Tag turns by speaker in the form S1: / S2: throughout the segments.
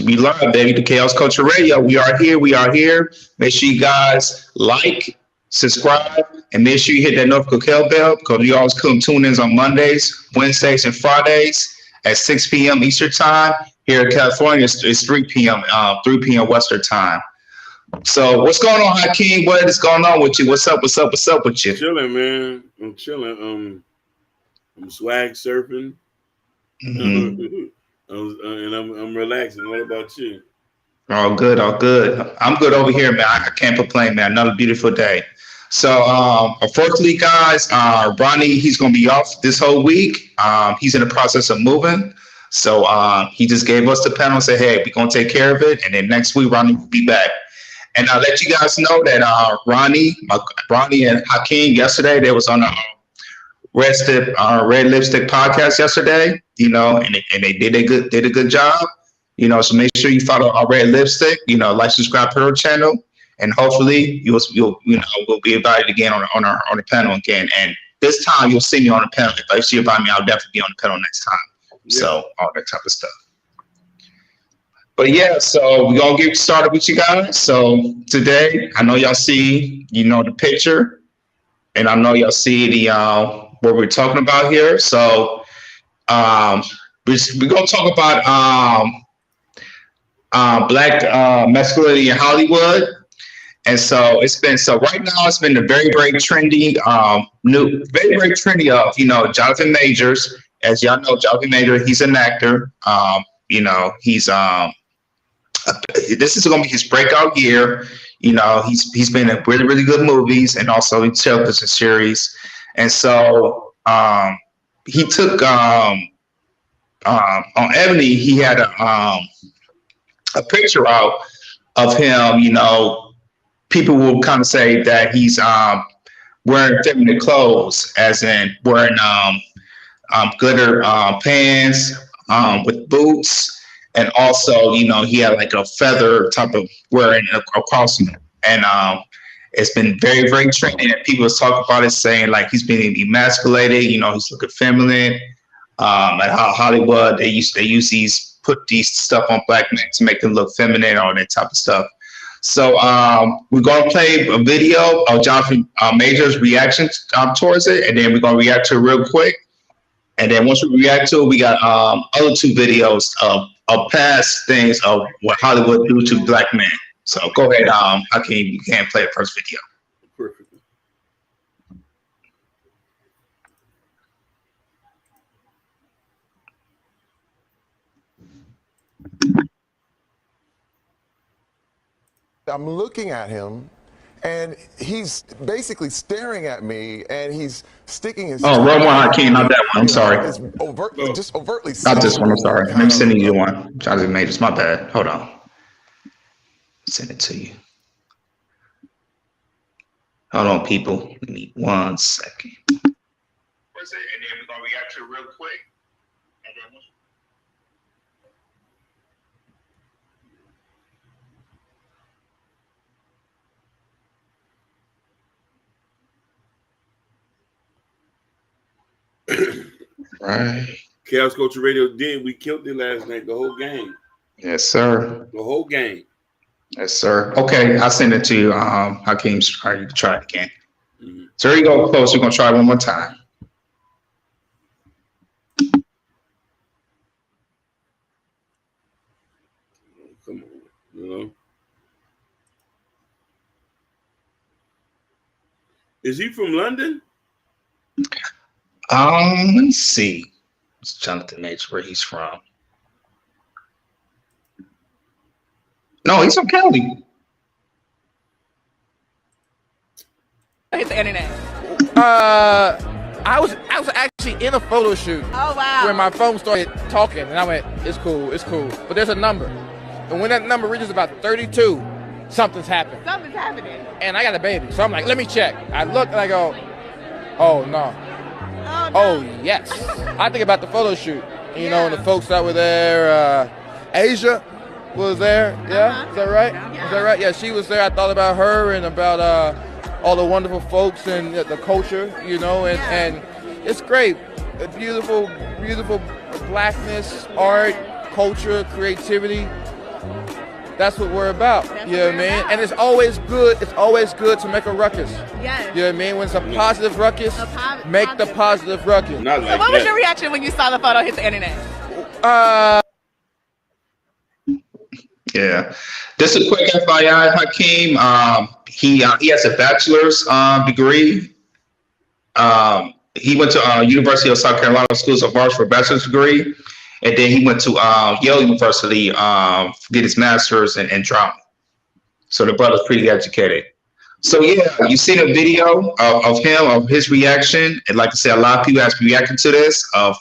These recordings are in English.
S1: We live, baby. The Chaos Culture Radio. We are here. We are here. Make sure you guys like, subscribe, and make sure you hit that notification bell because we always come tune in on Mondays, Wednesdays, and Fridays at 6 p.m. Eastern Time. Here in California, it's 3 p.m. 3 p.m. Western Time. So what's going on, Hakeem? What is going on with you? What's up? What's up? What's up with you?
S2: Chilling, man. I'm chilling. I'm swag surfing.
S1: Mm-hmm.
S2: And I'm relaxing. What about you?
S1: All good, all good. I'm good over here, man. I can't complain, man. Another beautiful day. So, unfortunately, guys, Ronnie, he's going to be off this whole week. He's in the process of moving. So, he just gave us the panel and said, hey, we're going to take care of it. And then next week, Ronnie will be back. And I'll let you guys know that Ronnie and Hakeem yesterday, they was on a Red Lipstick podcast yesterday, you know, and they did a good job, you know. So make sure you follow our Red Lipstick, you know, like, subscribe to her channel, and hopefully we'll be invited again on the panel again. And this time you'll see me on the panel. If I see you invite me, I'll definitely be on the panel next time. Yeah. So all that type of stuff. But yeah, so we're gonna get started with you guys. So today, I know y'all see, you know, the picture, and I know y'all see the what we're talking about here. So we're gonna talk about black masculinity in Hollywood. And so right now it's been a very, very trendy, very trendy of, you know, Jonathan Majors. As y'all know, Jonathan Majors, he's an actor. You know, he's this is gonna be his breakout year. You know, he's been in really, really good movies, and also in television series. And so he took on Ebony, he had a picture out of him. You know, people will kind of say that he's wearing feminine clothes, as in wearing glitter pants with boots, and also, you know, he had like a feather type of wearing across him. And it's been very, very trendy, and people talk about it, saying like he's being emasculated. You know, he's looking feminine. Like how Hollywood, they put these stuff on black men to make them look feminine, all that type of stuff. So we're gonna play a video of Jonathan Major's reaction towards it, and then we're gonna react to it real quick. And then once we react to it, we got other two videos of past things of what Hollywood do to black men. So go ahead, Hakeem, you can play the first video.
S2: Perfect.
S3: I'm looking at him, and he's basically staring at me, and he's sticking his.
S1: Oh, wrong one, Hakeem, not that one. I'm sorry.
S3: Just overtly.
S1: Not this one. I'm sorry. Let me send you one. Jonathan Majors. My bad. Hold on. Send it to you. Hold on, people. We need 1 second. And then we're gonna react to it real quick. Right.
S2: Chaos Culture Radio we killed it last night, the whole game.
S1: Yes, sir.
S2: The whole game.
S1: Yes, sir. Okay, I'll send it to you. Hakeem, you can try it again.
S2: Mm-hmm.
S1: So here you go, folks. We're gonna try it one more time.
S2: Come on, you know. Is he from London?
S1: Let me see. It's Jonathan Majors, where he's from. No, he's from Cali.
S4: Hit the internet.
S5: I was actually in a photo shoot.
S4: Oh wow.
S5: When my phone started talking, and I went, it's cool. But there's a number, and when that number reaches about 32, something's happened.
S4: Something's happening.
S5: And I got a baby, so I'm like, let me check. I look and I go, oh no.
S4: Oh, no.
S5: Oh yes. I think about the photo shoot. You know, and the folks that were there, Asia was there. Yeah, Is that right?
S4: Yeah.
S5: Is that right? Yeah, she was there. I thought about her and about all the wonderful folks and the culture, you know, and it's great. A beautiful, beautiful blackness, art, culture, creativity. That's what we're about.
S4: That's
S5: You know
S4: what
S5: what I
S4: we're
S5: mean?
S4: about.
S5: And it's always good. It's always good to make a ruckus.
S4: Yes.
S5: You know what I mean? When it's a positive ruckus, make the positive ruckus.
S2: Not
S4: So
S2: like
S4: what was
S2: that.
S4: your reaction when you saw the photo hit the internet?
S1: Yeah. Just a quick FYI, Hakeem. He has a bachelor's degree. He went to University of South Carolina Schools of Arts for a bachelor's degree, and then he went to Yale University to get his master's in drama. So the brother's pretty educated. So yeah, you seen a video of him, of his reaction, and like I said, a lot of people have reacted to this of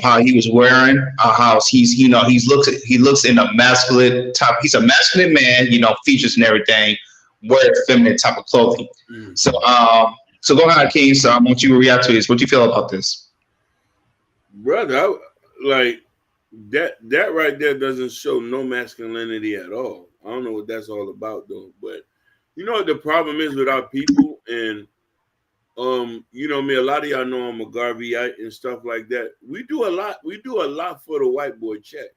S1: how he was wearing, how he looks in a masculine type. He's a masculine man, features and everything, wear feminine type of clothing. So go ahead, King. So I want you to react to this. What do you feel about this,
S2: Brother? Like that right there doesn't show no masculinity at all. I don't know what that's all about though, but you know what the problem is with our people, and me, a lot of y'all know I'm a Garveyite and stuff like that. We do a lot for the white boy check.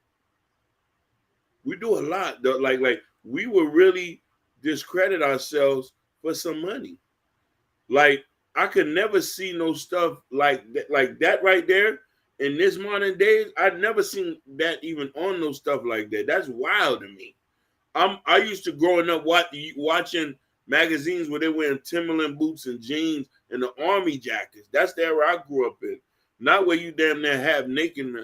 S2: We do a lot. Like we will really discredit ourselves for some money. Like I could never see no stuff like that right there in this modern days. I've never seen that even on no stuff like that. That's wild to me. I used to growing up watching magazines where they wearing Timberland boots and jeans and the army jackets. That's the era I grew up in. Not where you damn near half naked.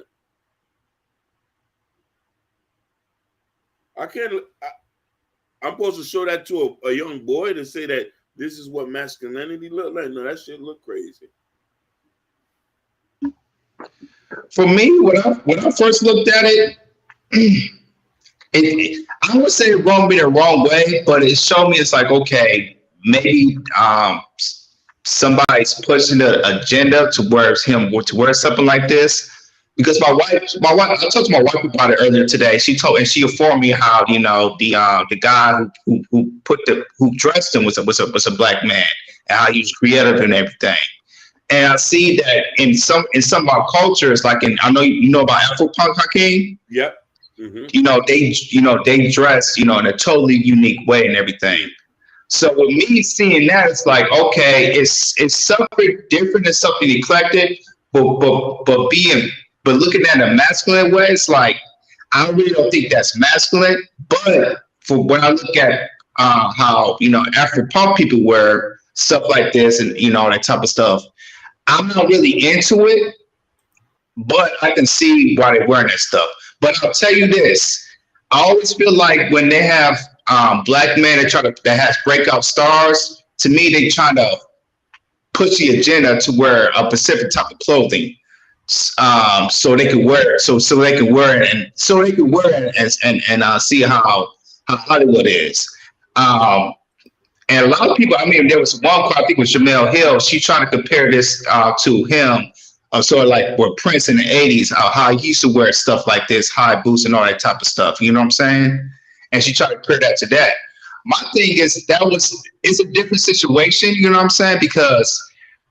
S2: I'm supposed to show that to a young boy to say that this is what masculinity look like. No, that shit look crazy.
S1: For me, when I first looked at it, I would say it wrong me the wrong way, but it showed me it's like, okay, maybe somebody's pushing the agenda towards him to wear something like this. Because my wife, I talked to my wife about it earlier today. She informed me how the guy who dressed him was a black man, and how he was creative and everything. And I see that in some of our cultures, like I know you know about Afro punk, Hakeem.
S2: Yep. Mm-hmm.
S1: They dress in a totally unique way and everything. So with me seeing that, it's like, okay, it's something different, it's something eclectic, but looking at it a masculine way, it's like I really don't think that's masculine. But for when I look at how Afro punk people wear stuff like this and that type of stuff, I'm not really into it, but I can see why they're wearing that stuff. But I'll tell you this: I always feel like when they have black men that has breakout stars, to me they trying to push the agenda to wear a specific type of clothing, so they can wear it, so they can wear it and see how Hollywood is. And a lot of people, I mean, there was one quote, I think it was Jamel Hill. She tried to compare this to him. Sort of like where Prince in the 80s, how he used to wear stuff like this, high boots and all that type of stuff. You know what I'm saying? And she tried to compare that to that. My thing is it's a different situation. You know what I'm saying? Because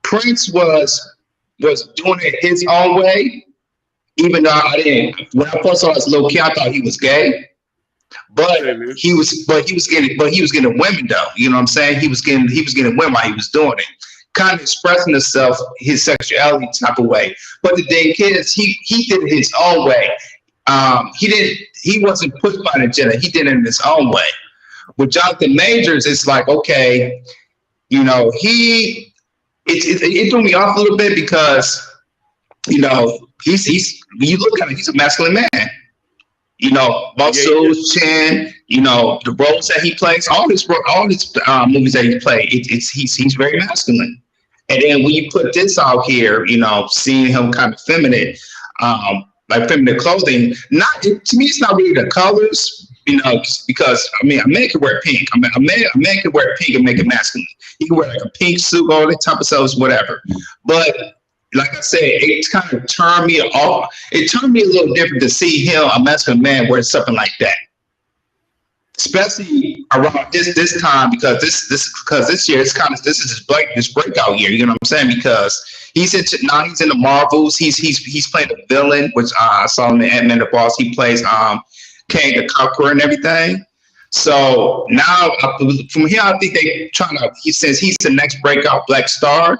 S1: Prince was doing it his own way. Even though when I first saw his little kid, I thought he was gay. But he was getting women though. You know what I'm saying? He was getting women while he was doing it, kind of expressing himself, his sexuality type of way. But the thing is, he did it his own way. He wasn't pushed by the agenda. He did it in his own way. With Jonathan Majors, it's like, okay, it threw me off a little bit because he's a masculine man. Muscles, chin, the roles that he plays, all his movies that he played, he's very masculine. And then when you put this out here, seeing him kind of feminine, like feminine clothing, to me, it's not really the colors, because I mean, a man can wear pink. A man can wear pink and make it masculine. He can wear like a pink suit, all that type of stuff, whatever. But like I said, it kind of turned me off. It turned me a little different to see him, a masculine man, wear something like that. Especially around this time, because this year this is his breakout year. You know what I'm saying? Because he's in the Marvels. He's playing a villain, which I saw him in Ant-Man the Boss. He plays came to conquer and everything. So now from here, I think they trying to. Since he's the next breakout black star,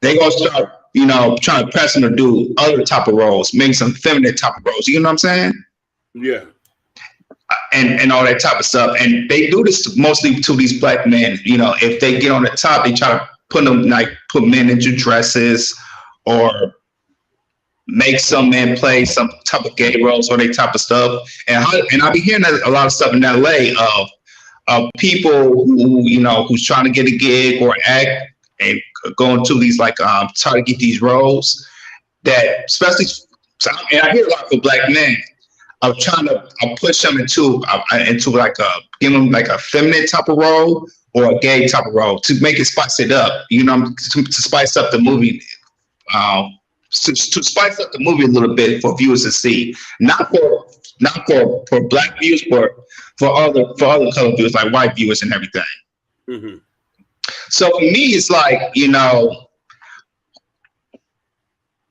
S1: they gonna start, trying to press him to do other type of roles, maybe some feminine type of roles. You know what I'm saying?
S2: Yeah.
S1: And all that type of stuff. And they do this mostly to these black men. If they get on the top, they try to put men into dresses or make some men play some type of gay roles or that type of stuff. And I be hearing a lot of stuff in LA of people who, who's trying to get a gig or act and go into these try to get these roles that especially, and I hear a lot of black men of trying to push them into give them like a feminine type of role or a gay type of role to make it spice it up, to spice up the movie, to spice up the movie a little bit for viewers to see, not for black viewers, but for other color viewers like white viewers and everything.
S2: Mm-hmm.
S1: So for me, it's like,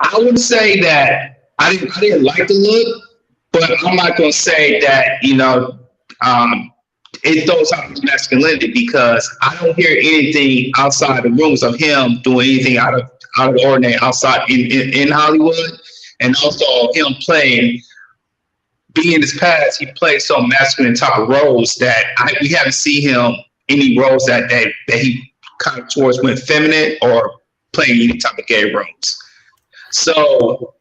S1: I would say that I didn't like the look, but I'm not gonna say that it throws out his masculinity, because I don't hear anything outside the rooms of him doing anything out of the ordinary outside in Hollywood, and also him being in his past, he played so masculine type of roles that we haven't seen him any roles that he kind of towards went feminine or playing any type of gay roles. So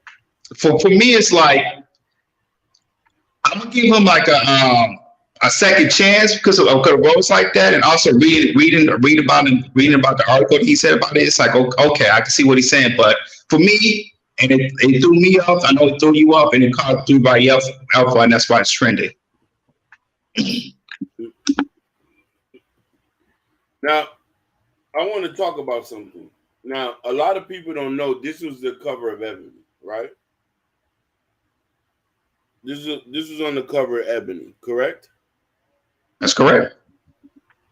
S1: for me, it's like I'm gonna give him like a second chance because of roles like that, and also reading about the article that he said about it. It's like, okay, I can see what he's saying, but for me, and it threw me off. I know it threw you off, and it caught through by Alpha, and that's why it's trending.
S2: Now, I want to talk about something. Now, a lot of people don't know this was the cover of Ebony, right? This is on the cover of Ebony, correct?
S1: That's correct.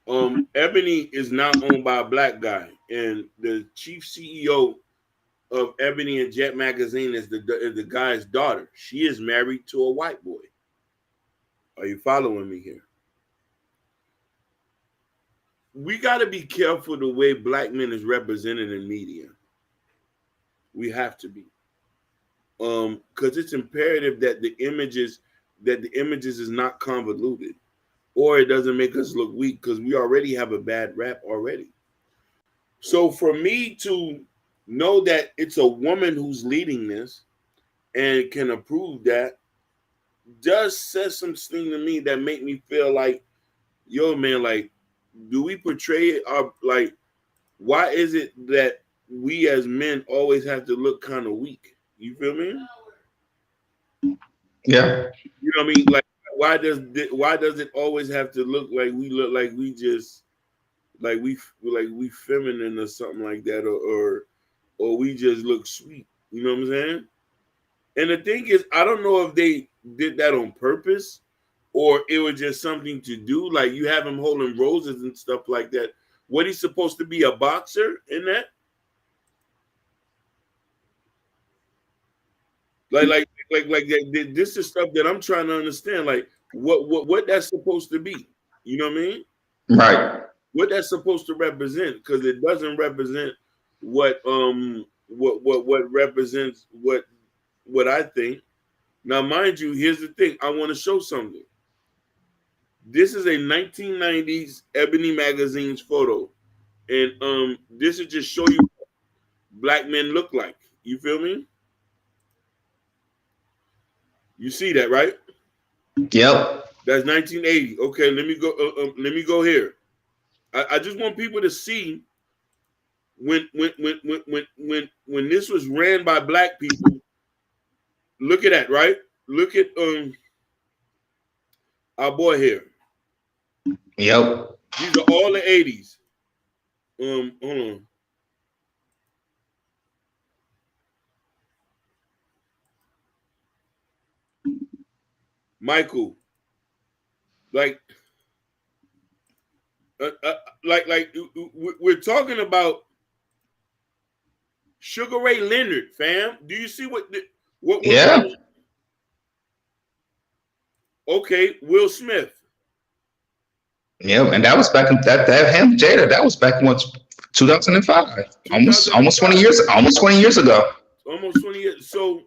S2: Ebony is now owned by a black guy, and the chief CEO of Ebony and Jet magazine is the guy's daughter. She is married to a white boy. Are you following me here? We got to be careful the way black men is represented in media. We have to be, because it's imperative that the images is not convoluted, or it doesn't make us look weak, because we already have a bad rap already. So for me to know that it's a woman who's leading this and can approve that does say something to me that make me feel like, yo, man, like, do we portray it? Like, why is it that we as men always have to look kind of weak? You feel me?
S1: Yeah.
S2: You know what I mean? Like, why does it always have to look like we look like we just like we feminine or something like that, or we just look sweet? You know what I'm saying? And the thing is, I don't know if they did that on purpose, or it was just something to do. Like, you have him holding roses and stuff like that. What, he's supposed to be a boxer in that? Like this is stuff that I'm trying to understand. Like, what that's supposed to be. You know what I mean?
S1: Right.
S2: What that's supposed to represent, because it doesn't represent what represents what I think. Now, mind you, here's the thing. I want to show something. This is a 1990s Ebony magazine's photo, and this will just show you what black men look like. You feel me? You see that, right?
S1: Yep.
S2: That's 1980. Okay, let me go. Let me go here. I just want people to see when this was ran by black people. Look at that, right? Look at our boy here.
S1: Yep.
S2: These are all the 80s. Hold on. Michael, like we're talking about Sugar Ray Leonard, fam. Do you see what?
S1: Yeah.
S2: Okay, Will Smith.
S1: Yeah, and that was back in that him Jada. That was back in what 2005. Almost 20 years. Almost 20 years ago.
S2: Almost 20 years. So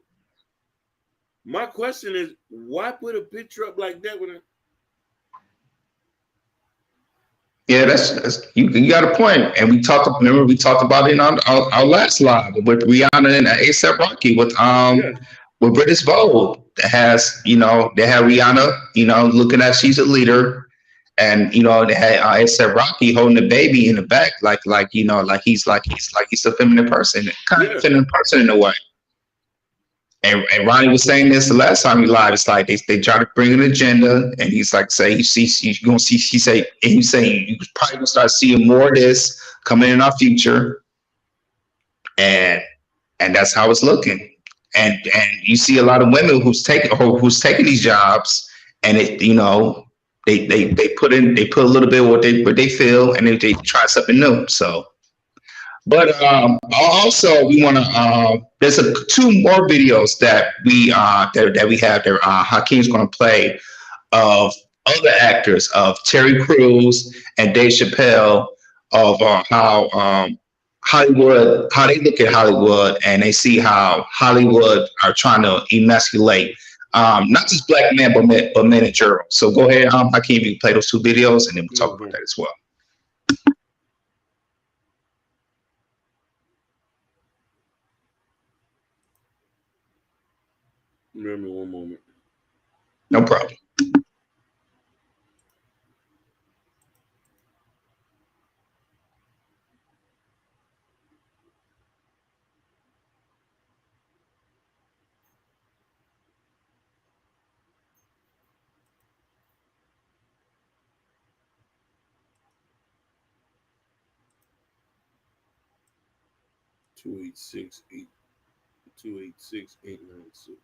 S2: my question is, why put a picture up like that with a?
S1: Yeah, that's you got a point. And we talked. Remember, we talked about it in our last live with Rihanna and A$AP Rocky with British Vogue. That has they had Rihanna looking at she's a leader, and they had A$AP Rocky holding the baby in the back like he's a feminine person, kind of feminine person in a way. And Ronnie was saying this the last time he live. It's like they try to bring an agenda, and he's like, "Say you're gonna see." He's saying you probably gonna start seeing more of this coming in our future, and that's how it's looking. And you see a lot of women who's taking these jobs, and they put a little bit what they feel, and they try something new. So. But also we want to. There's two more videos that we have that Hakeem's going to play of other actors of Terry Crews and Dave Chappelle of how Hollywood, how they look at Hollywood, and they see how Hollywood are trying to emasculate not just black men but men in general. So go ahead, Hakeem, you can play those two videos, and then we'll talk about that as well.
S2: Remember, one moment.
S1: No problem.
S2: Two eight six eight 896.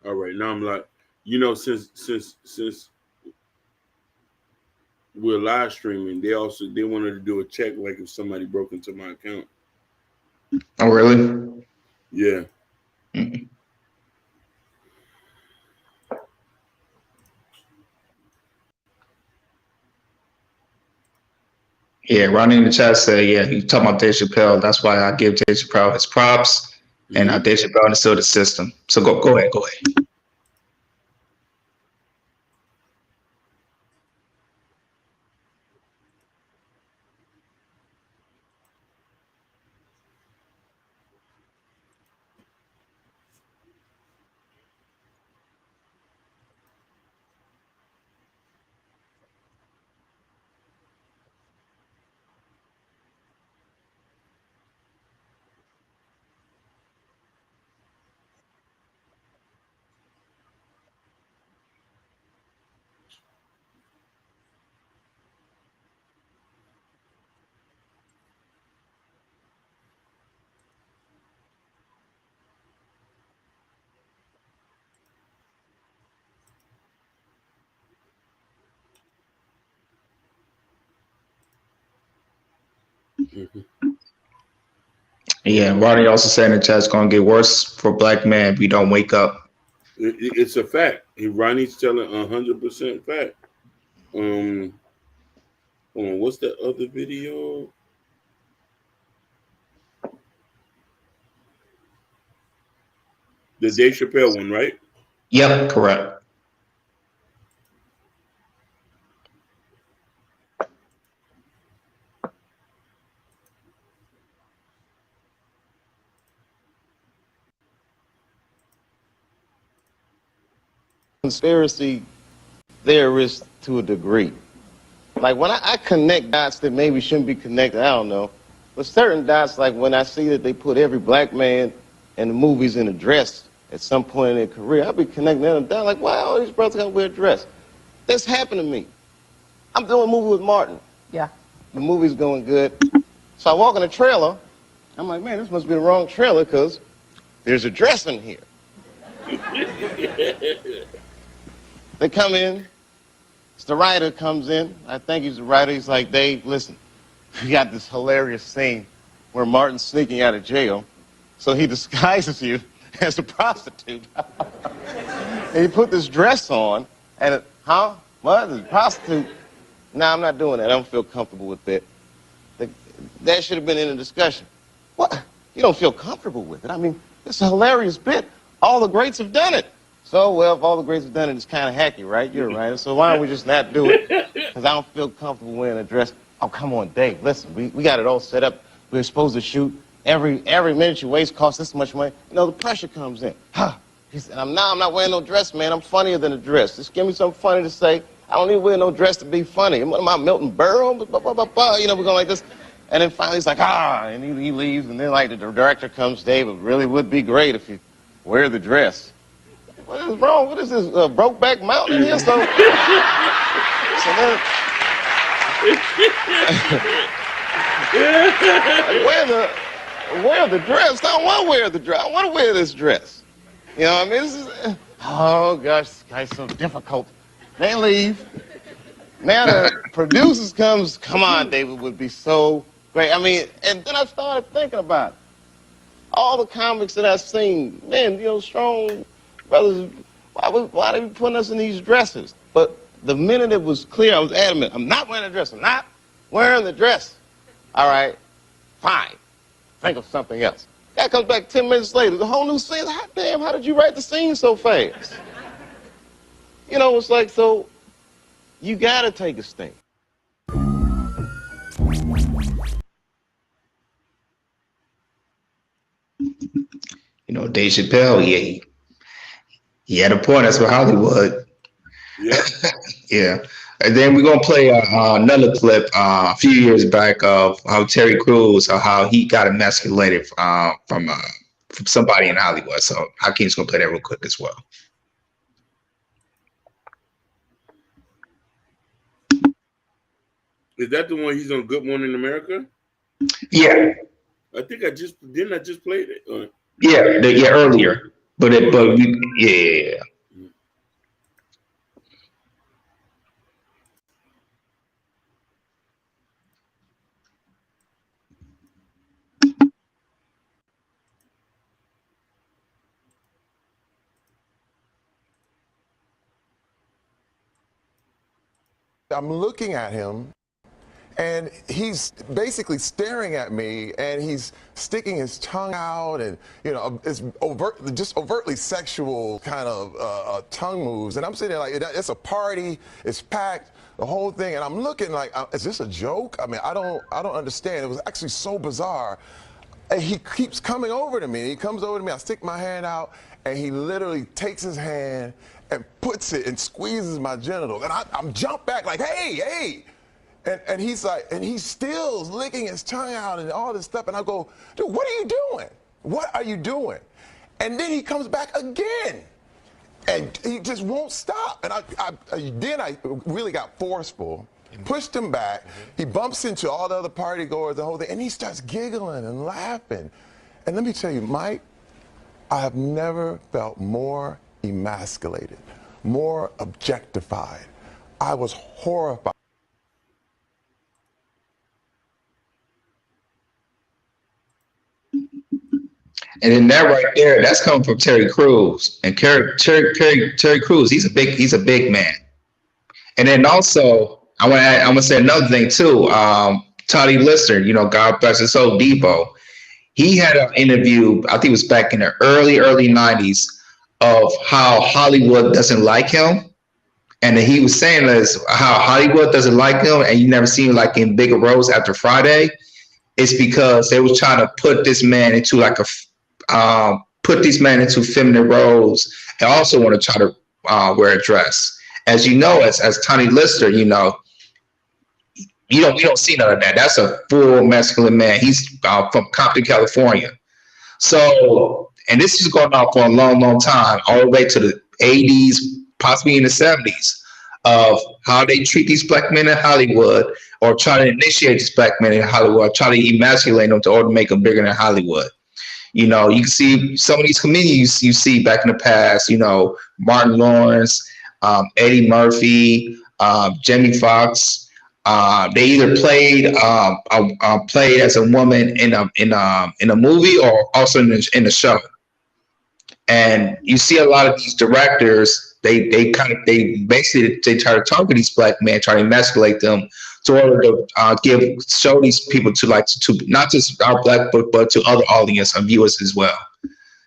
S2: All right, now I'm like, since we're live streaming, they wanted to do a check, like if somebody broke into my account.
S1: Oh, really?
S2: Yeah.
S1: Mm-hmm. Yeah, Ronnie in the chat said, yeah, you talking about Dave Chappelle. That's why I give Dave Chappelle his props, and Dave Chappelle understood the system. So go ahead. Yeah, Ronnie also said in the chat it's going to get worse for black men if we don't wake up.
S2: It's a fact. Ronnie's telling 100% fact. Hold on, what's that other video? The Dave Chappelle one, right?
S1: Yep, correct.
S6: Conspiracy theorist to a degree. Like when I connect dots that maybe shouldn't be connected, I don't know. But certain dots, like when I see that they put every black man in the movies in a dress at some point in their career, I'll be connecting them down like, why all these brothers gotta wear a dress? That's happened to me. I'm doing a movie with Martin.
S4: Yeah.
S6: The movie's going good. So I walk in the trailer, I'm like, man, this must be the wrong trailer because there's a dress in here. They come in. The writer comes in. I think he's the writer. He's like, Dave, listen, we got this hilarious scene where Martin's sneaking out of jail. So he disguises you as a prostitute. And he put this dress on. And what? A prostitute? No, I'm not doing that. I don't feel comfortable with that. That should have been in the discussion. What? You don't feel comfortable with it? I mean, it's a hilarious bit. All the greats have done it. So, well, if all the greats have done it, it's kind of hacky, right? You're a writer. So why don't we just not do it? Because I don't feel comfortable wearing a dress. Oh, come on, Dave. Listen, we got it all set up. We're supposed to shoot. Every minute you waste costs this much money. You know, the pressure comes in. He said, I'm not wearing no dress, man. I'm funnier than a dress. Just give me something funny to say. I don't need to wear no dress to be funny. What am I, Milton Berle? You know, we're going like this. And then finally he's like, and he leaves. And then, like, the director comes, Dave, it really would be great if you wear the dress. What is wrong? What is this, Brokeback Mountain here? So then, wear the dress. I don't want to wear the dress. I want to wear this dress. You know what I mean? This is, oh, gosh, this guy's so difficult. They leave. Now the producers comes, come on, David, would be so great. I mean, and then I started thinking about it. All the comics that I've seen, man, you know, strong brothers, why they be putting us in these dresses? But the minute it was clear, I was adamant, I'm not wearing a dress. I'm not wearing the dress. All right, fine. Think of something else. That comes back 10 minutes later. The whole new scene. Hot damn, how did you write the scene so fast? You know, it's like, so you got to take a stand.
S1: You know, Dave Chappelle, he had a point. That's for Hollywood.
S2: Yeah.
S1: Yeah. And then we're going to play another clip a few years back of how Terry Crews, how he got emasculated from somebody in Hollywood. So Hakeem's going to play that real quick as well.
S2: Is that the one he's on Good Morning America?
S1: Yeah.
S2: I think I just played it.
S1: Yeah, earlier. Yeah.
S3: I'm looking at him, and he's basically staring at me, and he's sticking his tongue out, and, you know, it's overtly sexual kind of tongue moves. And I'm sitting there like, it's a party, it's packed, the whole thing, and I'm looking like, is this a joke? I mean, I don't understand. It was actually so bizarre. And he keeps coming over to me. He comes over to me. I stick my hand out, and he literally takes his hand and puts it and squeezes my genitals. And I'm jump back like, hey. And he's like, and he's still licking his tongue out and all this stuff. And I go, dude, what are you doing? What are you doing? And then he comes back again. And he just won't stop. And I really got forceful, pushed him back. He bumps into all the other party goers, the whole thing, and he starts giggling and laughing. And let me tell you, Mike, I have never felt more emasculated, more objectified. I was horrified.
S1: And then that right there, that's coming from Terry Crews. And Terry Crews, he's a big man. And then also, I want to say another thing too. Tony Lister, you know, God bless his soul, Debo. He had an interview, I think it was back in the early 90s, of how Hollywood doesn't like him. And he was saying this, how Hollywood doesn't like him, and you never see him like in bigger roles after Friday. It's because they was trying to put this man into like feminine roles, and also want to try to wear a dress. As you know, as Tony Lister, you know, we don't see none of that. That's a full masculine man. He's from Compton, California. So, and this is going on for a long time, all the way to the 80s, possibly in the 70s. of how they treat these black men in Hollywood, or try to initiate these black men in Hollywood, try to emasculate them to order to make them bigger than Hollywood. You know, you can see some of these comedians you see back in the past, you know, Martin Lawrence, Eddie Murphy, Jamie Foxx. They either played as a woman in a movie, or also in the show. And you see a lot of these directors, they basically they try to target these black men, try to emasculate them to order to show these people to not just our black but to other audience and viewers as well.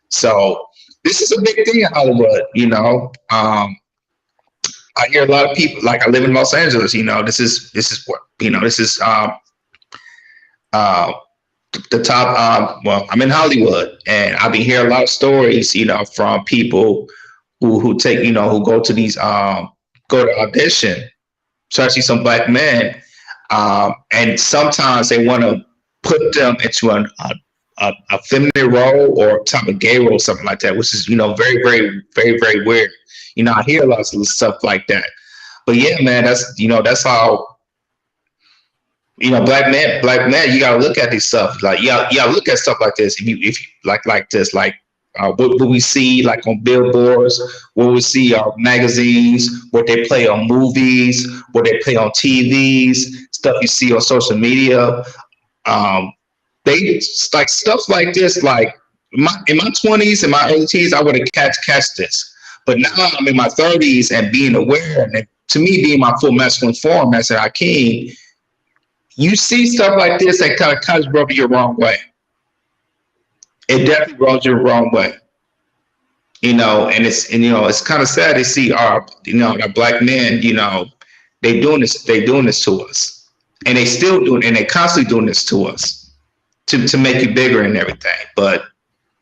S1: So this is a big thing in Hollywood, you know. I hear a lot of people, like, I live in Los Angeles, you know, this is what, you know, this is the top. Well, I'm in Hollywood, and I've been hearing a lot of stories, you know, from people who take, you know, who go to these go to audition, especially some black men, and sometimes they want to put them into a feminine role or type of gay role, something like that, which is, you know, very, very, very, very weird. You know, I hear a lot of stuff like that. But yeah, man, that's how, you know, black men, you gotta look at this stuff. Like, you gotta look at stuff like this. If you like this, like what we see like on billboards, what we see on magazines, what they play on movies, what they play on TVs, stuff you see on social media. They like stuff like this. Like in my 20s and my early teens, I would have catch this. But now I'm in my 30s and being aware, and to me, being my full masculine form as a Hakeem, you see stuff like this that kind of rub you the wrong way. It definitely rubs you the wrong way. You know, and it's kind of sad to see our black men, you know, they doing this to us, and they still doing, and they constantly doing this to us to make you bigger and everything. But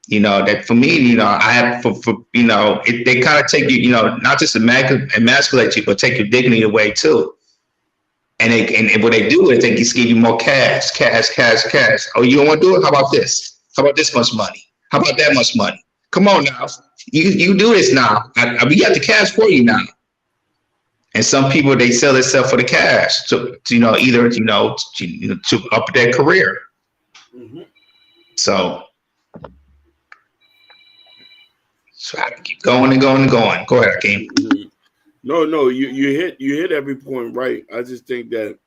S1: you know, that for me, you know, I have for you know, they kind of take you, you know, not just emasculate you, but take your dignity away too. And what they do is they just give you more cash. Oh, you don't want to do it? How about this? How about this much money? How about that much money? Come on now, you do this now. We got the cash for you now. And some people, they sell themselves for the cash to you know, either to up their career. Mm-hmm. So I can keep going and going and going. Go ahead, Hakeem.
S2: Mm-hmm. No, you hit every point right. I just think that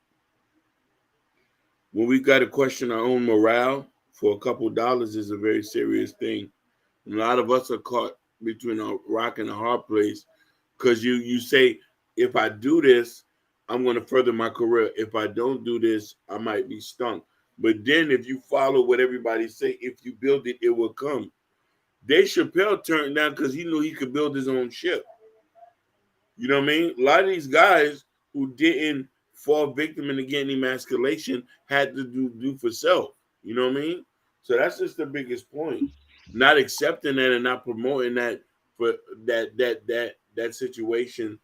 S2: when we got to question our own morale for a couple of dollars is a very serious thing. And a lot of us are caught between a rock and a hard place, because you say, if I do this, I'm going to further my career. If I don't do this, I might be stunk. But then if you follow what everybody say, if you build it, it will come. Dave Chappelle turned down because he knew he could build his own ship. You know what I mean? A lot of these guys who didn't fall victim into getting emasculation had to do for self. You know what I mean? So that's just the biggest point. Not accepting that and not promoting that for that situation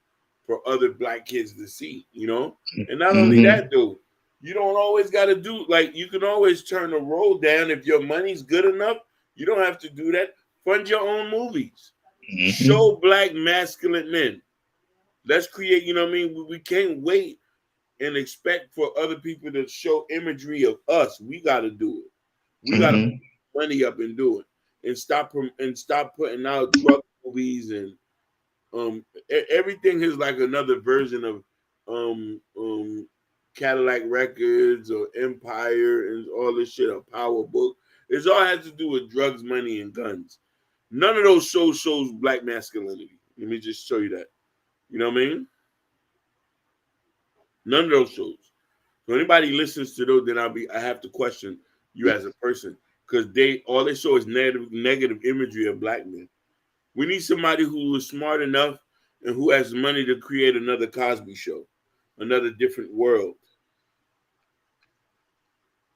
S2: for other black kids to see, you know? And not only that, dude, you don't always got to do, like, you can always turn the roll down if your money's good enough. You don't have to do that. Fund your own movies. Mm-hmm. Show black masculine men. Let's create, you know what I mean? We can't wait and expect for other people to show imagery of us. We got to do it. We got to put money up and do it. And stop putting out drug movies, and everything is like another version of Cadillac Records or Empire and all this shit, or Power Book. It's all has to do with drugs, money, and guns. None of those shows black masculinity. Let me just show you that. You know what I mean? None of those shows. So anybody listens to those, then I have to question you as a person, because all they show is negative imagery of black men. We need somebody who is smart enough and who has money to create another Cosby Show, another different world.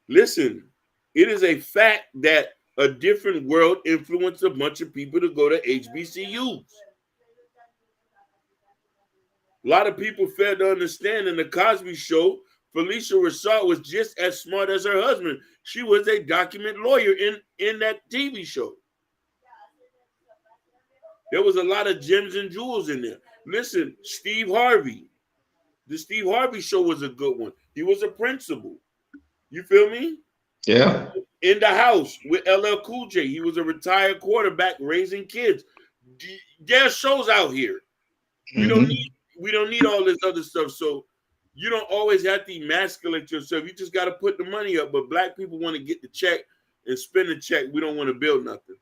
S2: Listen, it is a fact that a different world influenced a bunch of people to go to HBCUs. A lot of people failed to understand in the Cosby Show, Felicia Rashad was just as smart as her husband. She was a document lawyer in that TV show. There was a lot of gems and jewels in there. Listen, Steve Harvey, The Steve Harvey Show was a good one. He was a principal. You feel me?
S1: Yeah.
S2: In the House with LL Cool J. He was a retired quarterback raising kids. There's shows out here. We don't need all this other stuff. So you don't always have to emasculate yourself. You just got to put the money up. But black people want to get the check and spend the check. We don't want to build nothing.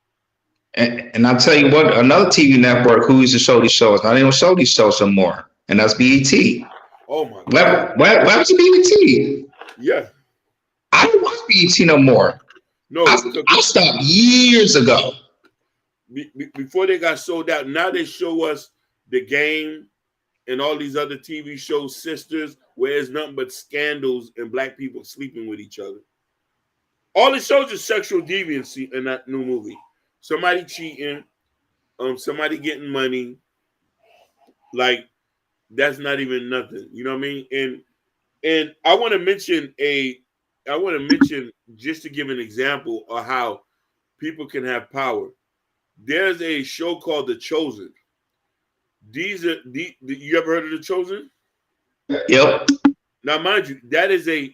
S1: And I'll tell you what, another TV network who used to show these shows, I don't show these shows anymore, and that's BET.
S2: Oh my God.
S1: What happened to BET?
S2: Yeah.
S1: I don't watch BET no more.
S2: No,
S1: I stopped years ago.
S2: Before they got sold out. Now they show us The Game and all these other TV shows, Sisters, where it's nothing but scandals and black people sleeping with each other. All it shows is sexual deviancy in that new movie. Somebody cheating, somebody getting money. Like, that's not even nothing. You know what I mean? And I want to mention just to give an example of how people can have power. There's a show called The Chosen. You ever heard of The Chosen?
S1: Yep.
S2: Now, mind you, that is a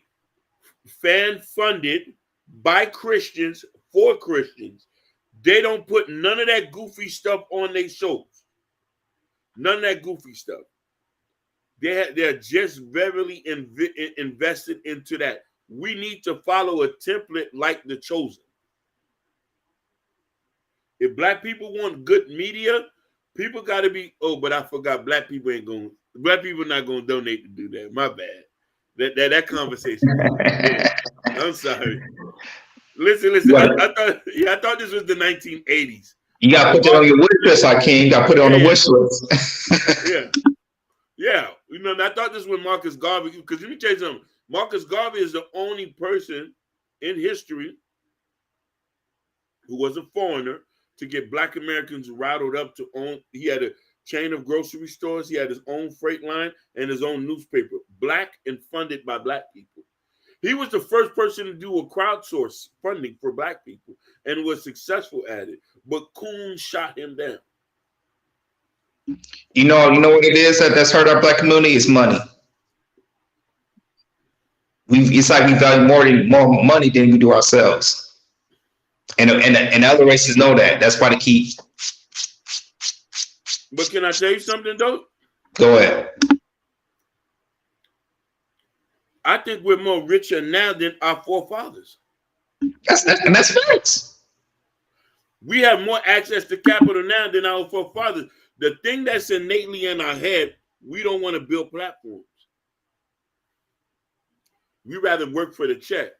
S2: fan-funded by Christians for Christians. They don't put none of that goofy stuff on their shows. None of that goofy stuff. They're just very invested into that. We need to follow a template like The Chosen. If black people want good media, people got to be. Oh, but I forgot. Black people not going to donate to do that. My bad. That conversation. I'm sorry. Listen. I thought this was the 1980s.
S1: You got to put it on your wish list, King. You got to put it on the wish list.
S2: Yeah. You know, I thought this was Marcus Garvey. Because let me tell you something. Marcus Garvey is the only person in history who was a foreigner to get black Americans rattled up to own. He had a chain of grocery stores. He had his own freight line and his own newspaper, black and funded by black people. He was the first person to do a crowdsource funding for black people and was successful at it. But Coon shot him down.
S1: You know what it is that's hurt our black community is money. It's like we value more money than we do ourselves. And other races know that. That's why they keep.
S2: But can I tell you something though?
S1: Go ahead.
S2: I think we're more richer now than our forefathers.
S1: That's facts.
S2: We have more access to capital now than our forefathers. The thing that's innately in our head, we don't want to build platforms. We rather work for the check.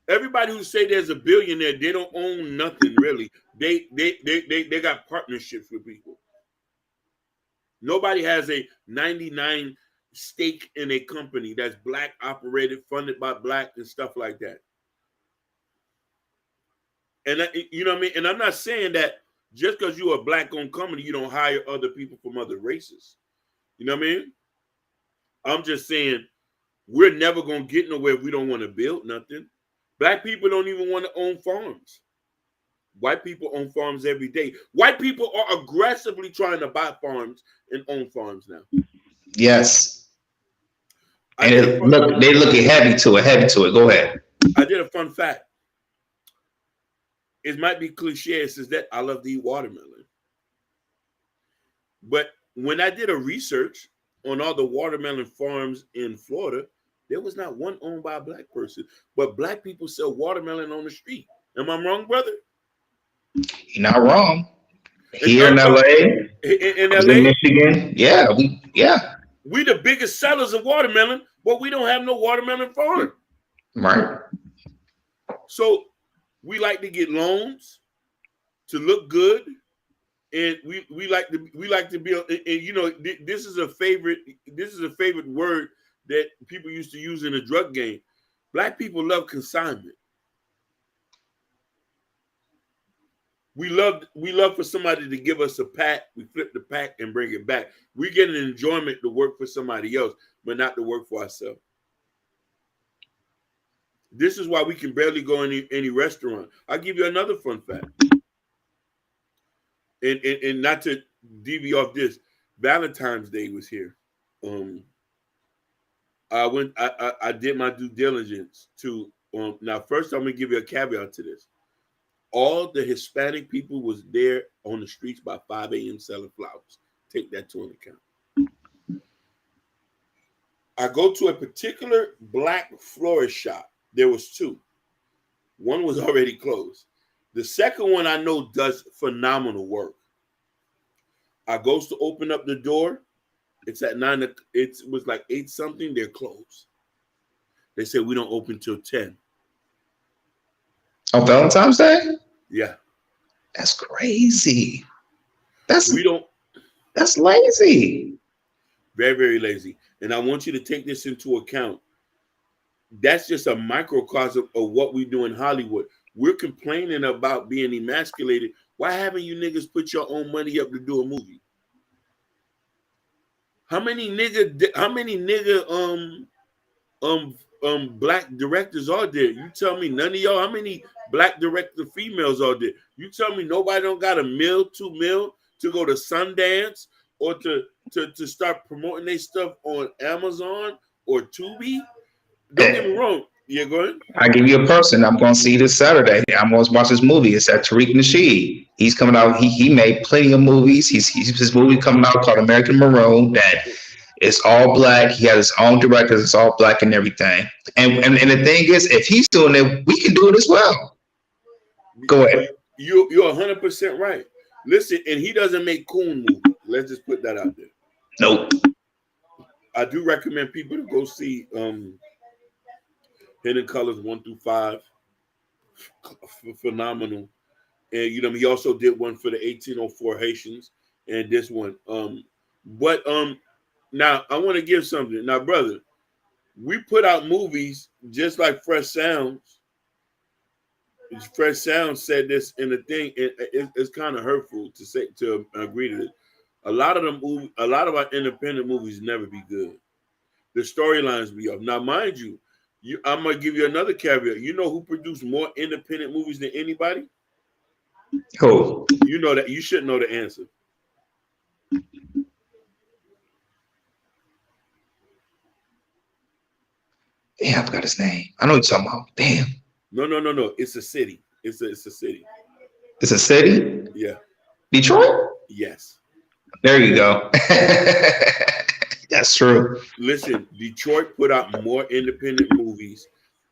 S2: Everybody who say there's a billionaire, they don't own nothing really. They got partnerships with people. Nobody has a 99 stake in a company that's black operated, funded by black and stuff like that. And you know what I mean? And I'm not saying that just because you're a black-owned company, you don't hire other people from other races. You know what I mean? I'm just saying we're never going to get nowhere if we don't want to build nothing. Black people don't even want to own farms. White people own farms every day. White people are aggressively trying to buy farms and own farms now.
S1: Yes. And they look heavy to it. Go ahead.
S2: I did a fun fact. It might be cliche. It says that I love to eat watermelon. But when I did a research on all the watermelon farms in Florida, there was not one owned by a black person. But black people sell watermelon on the street. Am I wrong, brother?
S1: You're not wrong. Here in LA, in Michigan, yeah.
S2: We the biggest sellers of watermelon, but we don't have no watermelon farm.
S1: Right.
S2: So we like to get loans to look good, and we like to be. And you know, this is a favorite word that people used to use in the drug game. Black people love consignment. We love for somebody to give us a pack. We flip the pack and bring it back. We get an enjoyment to work for somebody else, but not to work for ourselves. This is why we can barely go in any restaurant. I'll give you another fun fact. And not to deviate off this, Valentine's Day was here. I did my due diligence to now first I'm gonna give you a caveat to this. All the Hispanic people was there on the streets by 5 a.m. selling flowers. Take that to an account. I go to a particular black florist shop. There was two. One was already closed. The second one I know does phenomenal work. I goes to open up the door. It's at 9. It was like 8 something. They're closed. They said we don't open till 10.
S1: On Valentine's Day?
S2: Yeah.
S1: That's crazy.
S2: We don't.
S1: That's lazy.
S2: Very, very lazy. And I want you to take this into account. That's just a microcosm of what we do in Hollywood. We're complaining about being emasculated. Why haven't you niggas put your own money up to do a movie? How many black directors are there? You tell me none of y'all. How many black director females are there? You tell me nobody don't got $1 million, $2 million to go to Sundance or to start promoting their stuff on Amazon or Tubi? Don't get me wrong. Yeah, go ahead.
S1: I give you a person I'm going to see this Saturday. I'm going to watch this movie. It's at Tariq Nasheed. He's coming out. He made plenty of movies. His movie coming out called American Maroon. That it's all black. He has his own directors. It's all black and everything. And the thing is, if he's doing it, we can do it as well. Go ahead.
S2: You're 100% right. Listen, and he doesn't make coon movies. Let's just put that out there.
S1: Nope.
S2: I do recommend people to go see Hidden Colors 1 through 5. Phenomenal. And he also did one for the 1804 Haitians and this one. But now I want to give something. Now, brother, we put out movies just like Fresh Sounds. Fresh Sounds said this in the thing. It's kind of hurtful to agree to this. A lot of our independent movies never be good. The storylines be off. Now, mind you, I'm gonna give you another caveat. You know who produced more independent movies than anybody?
S1: Who?
S2: You know that. You should know the answer.
S1: Damn, I forgot his name. I know what you're talking about. Damn.
S2: No. It's a city. It's a city.
S1: It's a city?
S2: Yeah.
S1: Detroit?
S2: Yes.
S1: There you go. That's true.
S2: Listen, Detroit put out more independent movies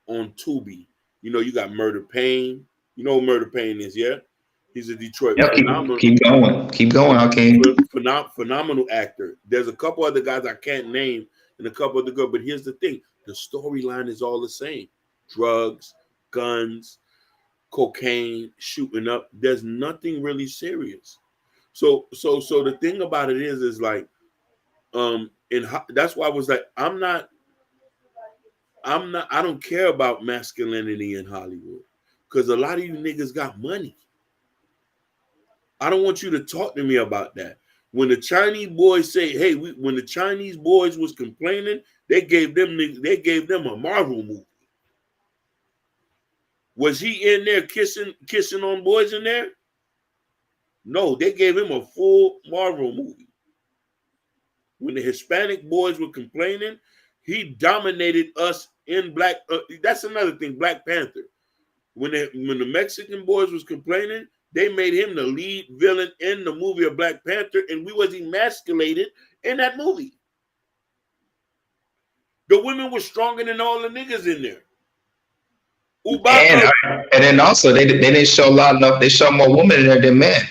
S2: on Tubi. You got Murder Pain. You know what Murder Pain is, yeah? He's a Detroit phenomenal.
S1: Keep going, Hakeem.
S2: Phenomenal actor. There's a couple other guys I can't name and a couple other girls, but here's the thing. The storyline is all the same. Drugs, guns, cocaine, shooting up. There's nothing really serious. So the thing about it is like, that's why I was like, I don't care about masculinity in Hollywood because a lot of you niggas got money. I don't want you to talk to me about that. When the Chinese boys say, hey, when the Chinese boys was complaining, they gave them a Marvel movie. Was he in there kissing on boys in there? No, they gave him a full Marvel movie. When the Hispanic boys were complaining, he dominated us in Black. That's another thing, Black Panther. When the Mexican boys was complaining, they made him the lead villain in the movie of Black Panther, and we was emasculated in that movie. The women were stronger than all the niggas in there.
S1: And then also they didn't show a lot enough. They show more women in there than men.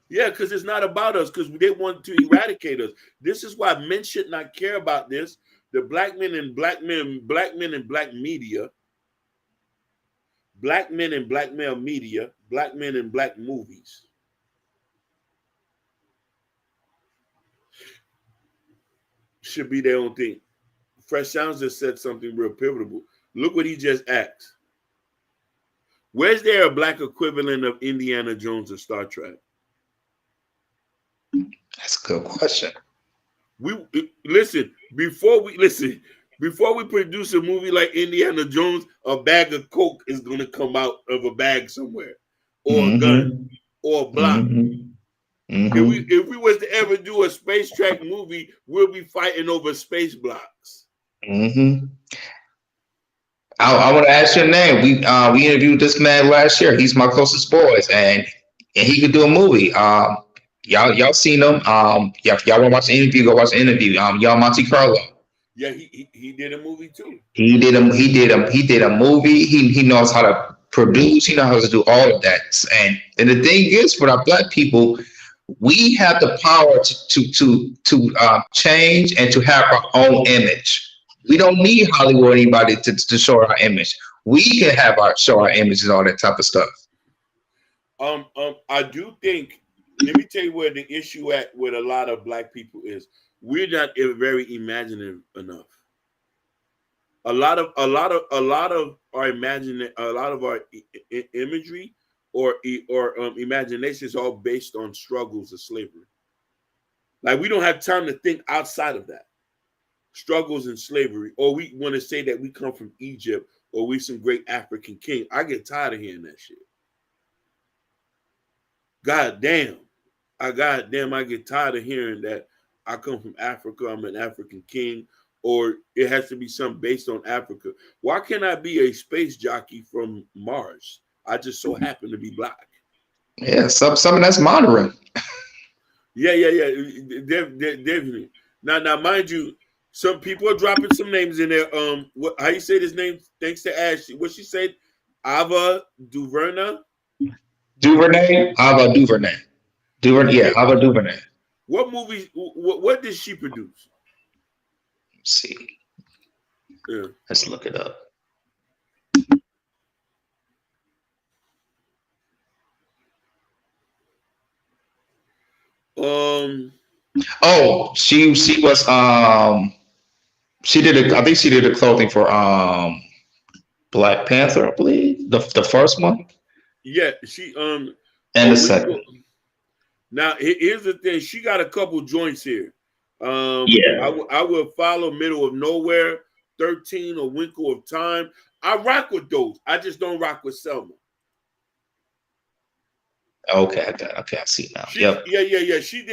S2: Yeah, because it's not about us, because they want to eradicate us. This is why men should not care about this. The black men and black media, black men and black male media, black men and black movies. Should be their own thing. Fresh Sounds just said something real pivotal. Look what he just asked. Where's there a black equivalent of Indiana Jones or Star Trek?
S1: That's a good question.
S2: Before we produce a movie like Indiana Jones, a bag of coke is going to come out of a bag somewhere, or a gun, or a block.
S1: Mm-hmm.
S2: If we was to ever do a space track movie, we'll be fighting over space blocks.
S1: Mm-hmm. I want to ask your name. We interviewed this man last year. He's my closest boys, and he could do a movie. Y'all seen him? Y'all want to watch the interview? Go watch the interview. Y'all Monte Carlo.
S2: Yeah, he did a movie too.
S1: He did a movie. He knows how to produce. He knows how to do all of that. And the thing is, for our black people, we have the power to change and to have our own image. We don't need Hollywood or anybody to show our image. We can show our image and all that type of stuff.
S2: I do think. Let me tell you where the issue at with a lot of black people is. We're not very imaginative enough. A lot of our imagery or imagination is all based on struggles of slavery. Like we don't have time to think outside of that. Struggles in slavery, or we want to say that we come from Egypt or we some great African king. I get tired of hearing that shit. God damn, I get tired of hearing that I come from Africa, I'm an African king, or it has to be something based on Africa. Why can't I be a space jockey from Mars? I just so happen to be black.
S1: Yeah, something that's modern.
S2: Yeah, definitely. Now, mind you, some people are dropping some names in there. How you say this name? Thanks to Ashley. What she said? Ava DuVernay.
S1: Ava DuVernay. Yeah, Ava DuVernay.
S2: What movies? What did she produce?
S1: Let's see.
S2: Yeah.
S1: Let's look it up. Oh, she was I think she did the clothing for Black Panther, I believe. The first one.
S2: Yeah, she
S1: and the second.
S2: Now here's the thing, she got a couple joints here.
S1: Yeah.
S2: I will follow Middle of Nowhere, 13 or Winkle of Time. I rock with those. I just don't rock with Selma.
S1: Okay, I see now.
S2: Yeah. She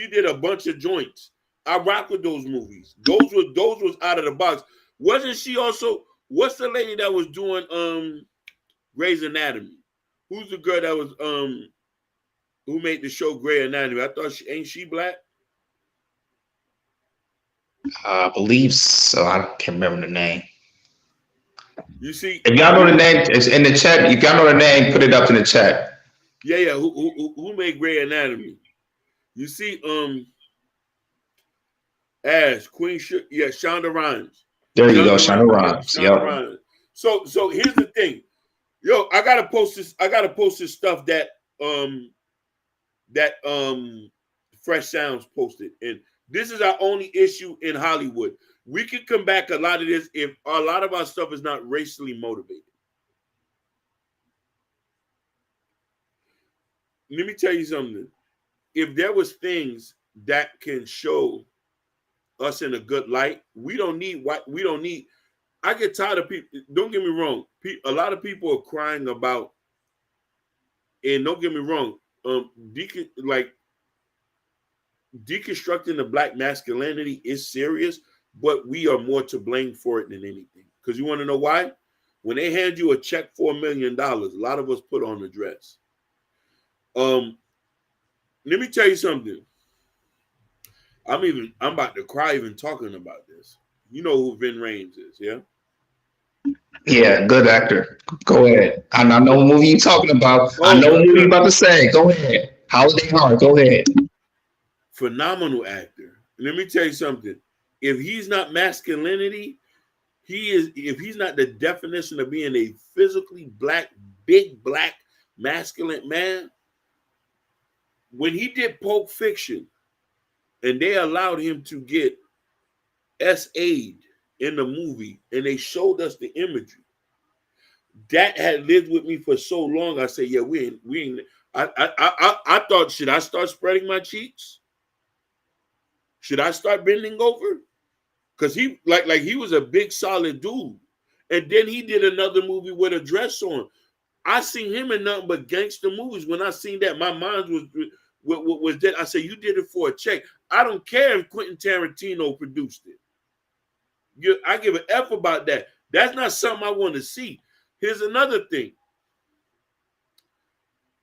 S2: did a bunch of joints. I rock with those movies. Those was out of the box. Wasn't she also? What's the lady that was doing Grey's Anatomy? Who's the girl that was who made the show Grey's Anatomy? I thought ain't she black?
S1: I believe so. I can't remember the name.
S2: You see,
S1: if y'all know the name, it's in the chat. If y'all know the name, put it up in the chat.
S2: Yeah. Who made Grey's Anatomy? You see, Ash, Queen, Shonda Rhimes.
S1: There you go, Shonda Rhimes.
S2: Rhimes. So here's the thing, yo. I gotta post this stuff that Fresh Sounds posted, and this is our only issue in Hollywood. We can come back a lot of this if a lot of our stuff is not racially motivated. Let me tell you something. If there was things that can show us in a good light, we don't need. I get tired of people. Don't get me wrong. A lot of people are crying about, and don't get me wrong. Deconstructing the black masculinity is serious, but we are more to blame for it than anything. Because you want to know why? When they hand you a check for $1 million, a lot of us put on a dress. Let me tell you something. I'm about to cry even talking about this. You know who Vin Rames is, yeah?
S1: Yeah, good actor. Go ahead. I know what movie you're talking about. I know what movie you're about to say. Go ahead. Holiday Heart. Go ahead.
S2: Phenomenal actor. Let me tell you something. If he's not masculinity, if he's not the definition of being a physically black, big black, masculine man, when he did Pulp Fiction and they allowed him to get SA'd in the movie and they showed us the imagery, that had lived with me for so long. I said, yeah, we ain't. I thought, should I start spreading my cheeks? Should I start bending over? Because he he was a big solid dude. And then he did another movie with a dress on. I seen him in nothing but gangster movies. When I seen that, my mind was dead. I said, you did it for a check. I don't care if Quentin Tarantino produced it. I give an F about that. That's not something I want to see. Here's another thing.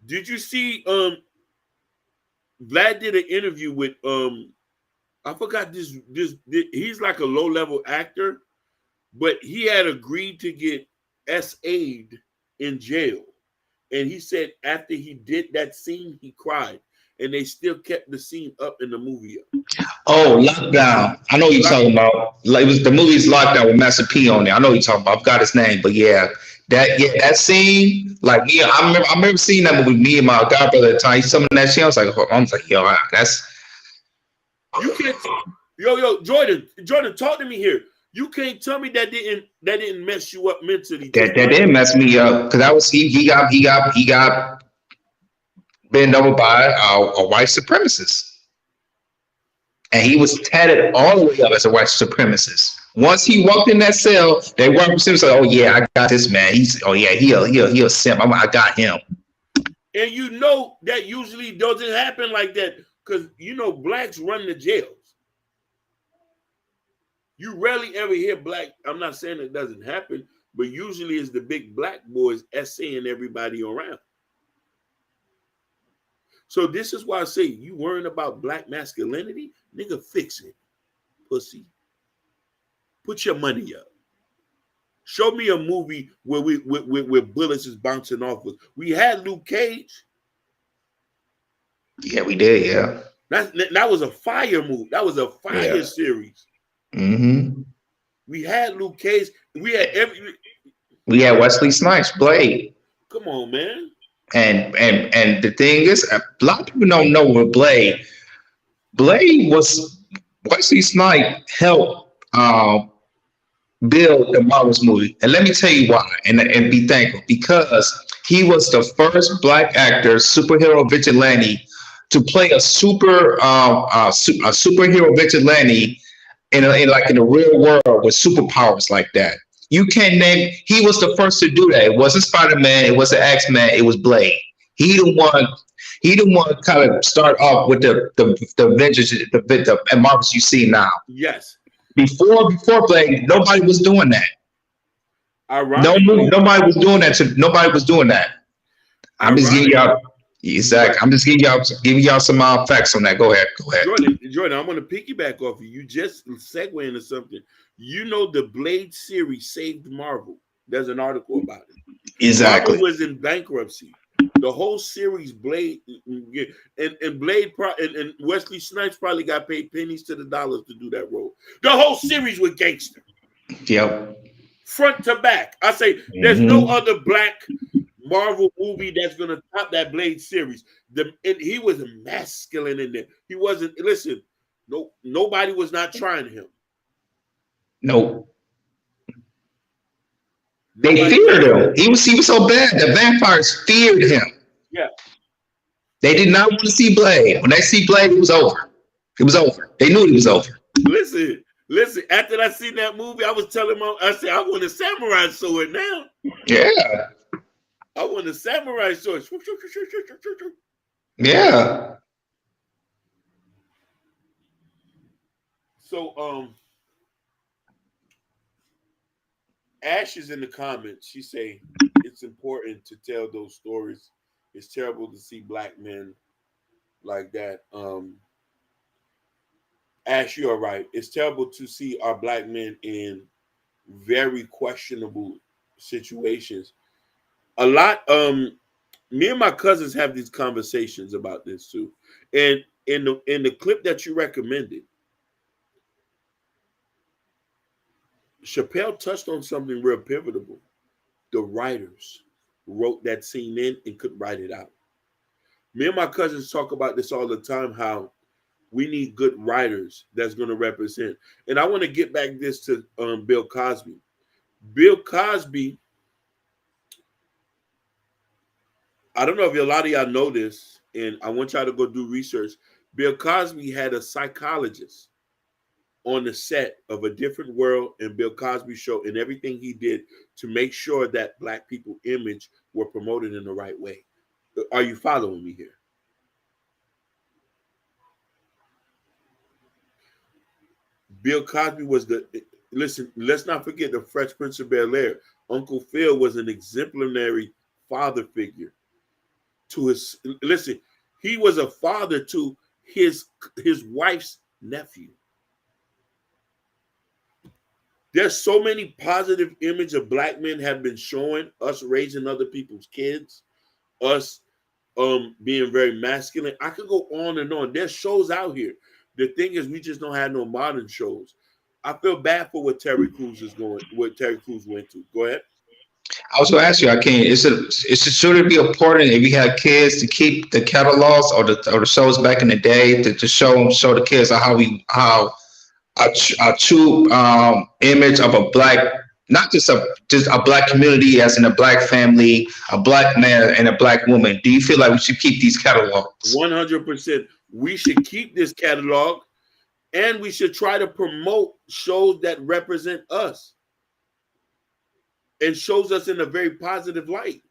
S2: Did you see Vlad did an interview with I forgot this he's like a low-level actor, but he had agreed to get SA'd in jail. And he said after he did that scene, he cried. And they still kept the scene up in the movie.
S1: Oh, Lockdown. I know what you're talking about. Like, it was the movie's Lockdown with Master P on it. I know what you're talking about. I forgot his name, but that scene, like, yeah, I remember seeing that movie. Me and my godbrother at the time, he's some of that shit. I was like, yo, that's.
S2: You can't. Yo, Jordan, talk to me here. You can't tell me that didn't mess you up mentally.
S1: That didn't mess me up because that was he got bent over by a white supremacist. And he was tatted all the way up as a white supremacist. Once he walked in that cell, they walked up to him and said, "Oh yeah, I got this man. He'll simp. I got him."
S2: And you know that usually doesn't happen like that because blacks run the jails. You rarely ever hear black. I'm not saying it doesn't happen, but usually it's the big black boys essaying everybody around. So this is why I say you worrying about black masculinity, nigga, fix it, pussy. Put your money up. Show me a movie where where bullets is bouncing off us. We had Luke Cage.
S1: Yeah, we did. Yeah,
S2: that was a fire movie. That was a fire series.
S1: Mm-hmm.
S2: We had Luke Cage. We had
S1: Wesley Snipes, Blade.
S2: Come on, man.
S1: And the thing is, a lot of people don't know what Blade was. Wesley Snipes helped build the Marvel's movie, and let me tell you why. And be thankful because he was the first black actor, superhero vigilante, to play a superhero vigilante in the real world with superpowers like that. You can't name. He was the first to do that. It wasn't Spider-Man. It wasn't X-Men. It was Blade. He the one kind of start off with the Avengers, the Marvels you see now.
S2: Yes.
S1: Before Blade, nobody was doing that. Nobody was doing that. Nobody was doing that. I'm just giving y'all. Exactly. I'm just giving y'all some facts on that. Go ahead.
S2: Jordan, I'm going to piggyback off you. You just segue into something. You know the Blade series saved Marvel. There's an article about it.
S1: Exactly.
S2: Marvel was in bankruptcy. The whole series, Blade, and Blade and Wesley Snipes probably got paid pennies to the dollars to do that role. The whole series was gangster.
S1: Yep.
S2: Front to back. I say there's no other black Marvel movie that's gonna top that Blade series. And he was masculine in there. He wasn't. Listen, nobody was not trying him.
S1: No. They feared him. He was so bad. The vampires feared him.
S2: Yeah.
S1: They did not want to see Blade. When they see Blade, it was over. It was over. They knew it was over.
S2: Listen. After I seen that movie, I was telling him, I said, I want a samurai sword now.
S1: Yeah.
S2: I want a samurai sword.
S1: Yeah.
S2: So, Ash is in the comments. She say it's important to tell those stories. It's terrible to see black men like that. Ash, you're right. It's terrible to see our black men in very questionable situations. A lot. Me and my cousins have these conversations about this too. And in the clip that you recommended, Chappelle touched on something real pivotal. The writers wrote that scene in and couldn't write it out. Me and my cousins talk about this all the time, how we need good writers that's going to represent. And I want to get back this to Bill Cosby. Bill Cosby, I don't know if a lot of y'all know this, and I want y'all to go do research. Bill Cosby had a psychologist on the set of A Different World and Bill Cosby Show and everything he did to make sure that black people image were promoted in the right way. Are you following me here? Bill Cosby was listen, let's not forget the Fresh Prince of Bel-Air. Uncle Phil was an exemplary father figure to his, listen, he was a father to his wife's nephew. There's so many positive image of black men have been showing us raising other people's kids, us being very masculine. I could go on and on. There's shows out here. The thing is, we just don't have no modern shows. I feel bad for what Terry Crews went to. Go ahead.
S1: I was going to ask you, I can't. Should it be important if you have kids to keep the catalogs or the shows back in the day to show the kids how a true image of a black, not just a black community, as in a black family, a black man and a black woman. Do you feel like we should keep these catalogs?
S2: 100%. We should keep this catalog, and we should try to promote shows that represent us and shows us in a very positive light.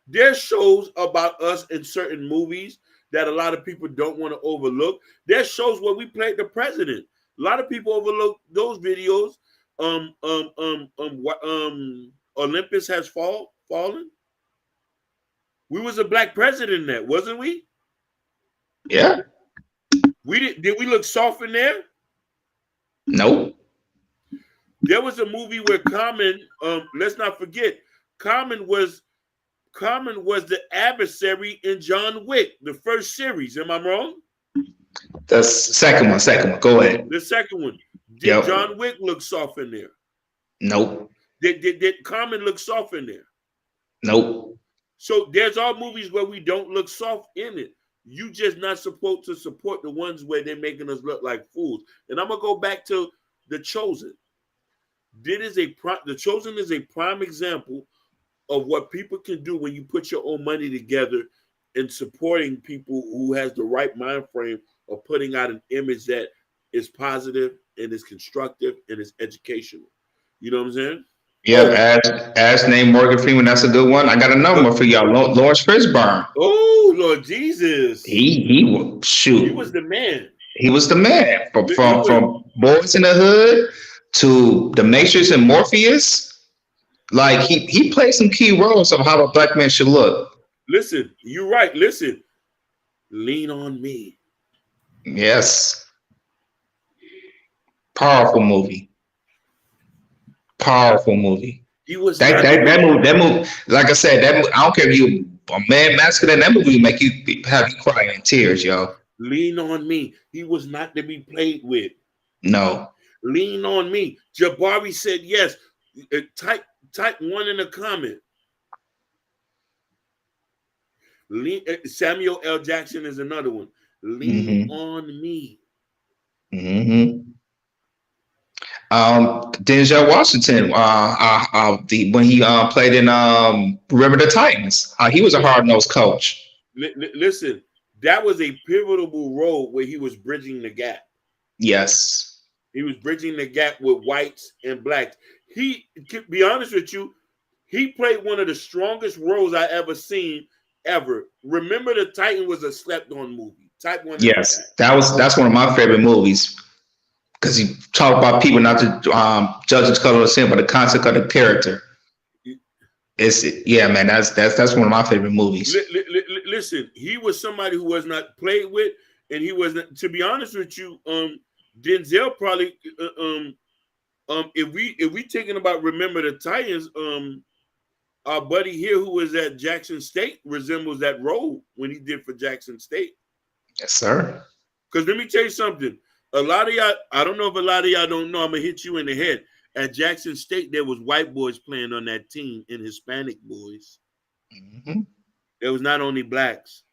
S2: There's shows about us in certain movies that a lot of people don't want to overlook. There's shows where we played the president. A lot of people overlook those videos. Olympus Has Fallen. We was a black president in that, wasn't we?
S1: Yeah.
S2: Did we look soft in there?
S1: Nope.
S2: There was a movie where Common, let's not forget, Common was the adversary in John Wick, the first series. Am I wrong?
S1: The second one. Go ahead.
S2: The second one. Did John Wick look soft in there?
S1: Nope.
S2: Did Common look soft in there?
S1: Nope.
S2: So there's all movies where we don't look soft in it. You just not supposed to support the ones where they're making us look like fools. And I'm gonna go back to The Chosen. The Chosen is a prime example of what people can do when you put your own money together and supporting people who has the right mind frame of putting out an image that is positive and is constructive and is educational. You know what I'm saying?
S1: Yeah, as named Morgan Freeman, that's a good one. I got another one for y'all. Lawrence Fishburne.
S2: Oh, Lord Jesus.
S1: He
S2: was the man.
S1: He was the man. From Boys in the Hood to The Matrix and Morpheus. Like he played some key roles of how a black man should look.
S2: Listen, you're right. Listen. Lean on Me.
S1: Yes. Powerful movie. He was that movie. Like I said, that movie, I don't care if you a man, masculine. That movie make you have you crying in tears, yo.
S2: Lean on Me. He was not to be played with.
S1: No.
S2: Lean on Me. Jabari said yes. Type 1 in the comment. Samuel L. Jackson is another one. Lean on Me.
S1: Mm-hmm. Denzel Washington, when he played in Remember the Titans, he was a hard-nosed coach.
S2: Listen, that was a pivotal role where he was bridging the gap.
S1: Yes.
S2: He was bridging the gap with whites and blacks. He, to be honest with you, he played one of the strongest roles I ever seen ever. Remember the Titan was a slept-on movie. Type 1.
S1: Yes, that's one of my favorite movies. Because he talked about people not to judge the color of skin, but the concept of the character. Man, that's one of my favorite movies.
S2: Listen, he was somebody who was not played with, and he was not, to be honest with you, Denzel probably if we thinking about Remember the Titans, our buddy here who was at Jackson State resembles that role when he did for Jackson State.
S1: Yes, sir.
S2: Because let me tell you something. A lot of y'all, I don't know if a lot of y'all don't know, I'm going to hit you in the head. At Jackson State, there was white boys playing on that team and Hispanic boys.
S1: Mm-hmm.
S2: There was not only blacks.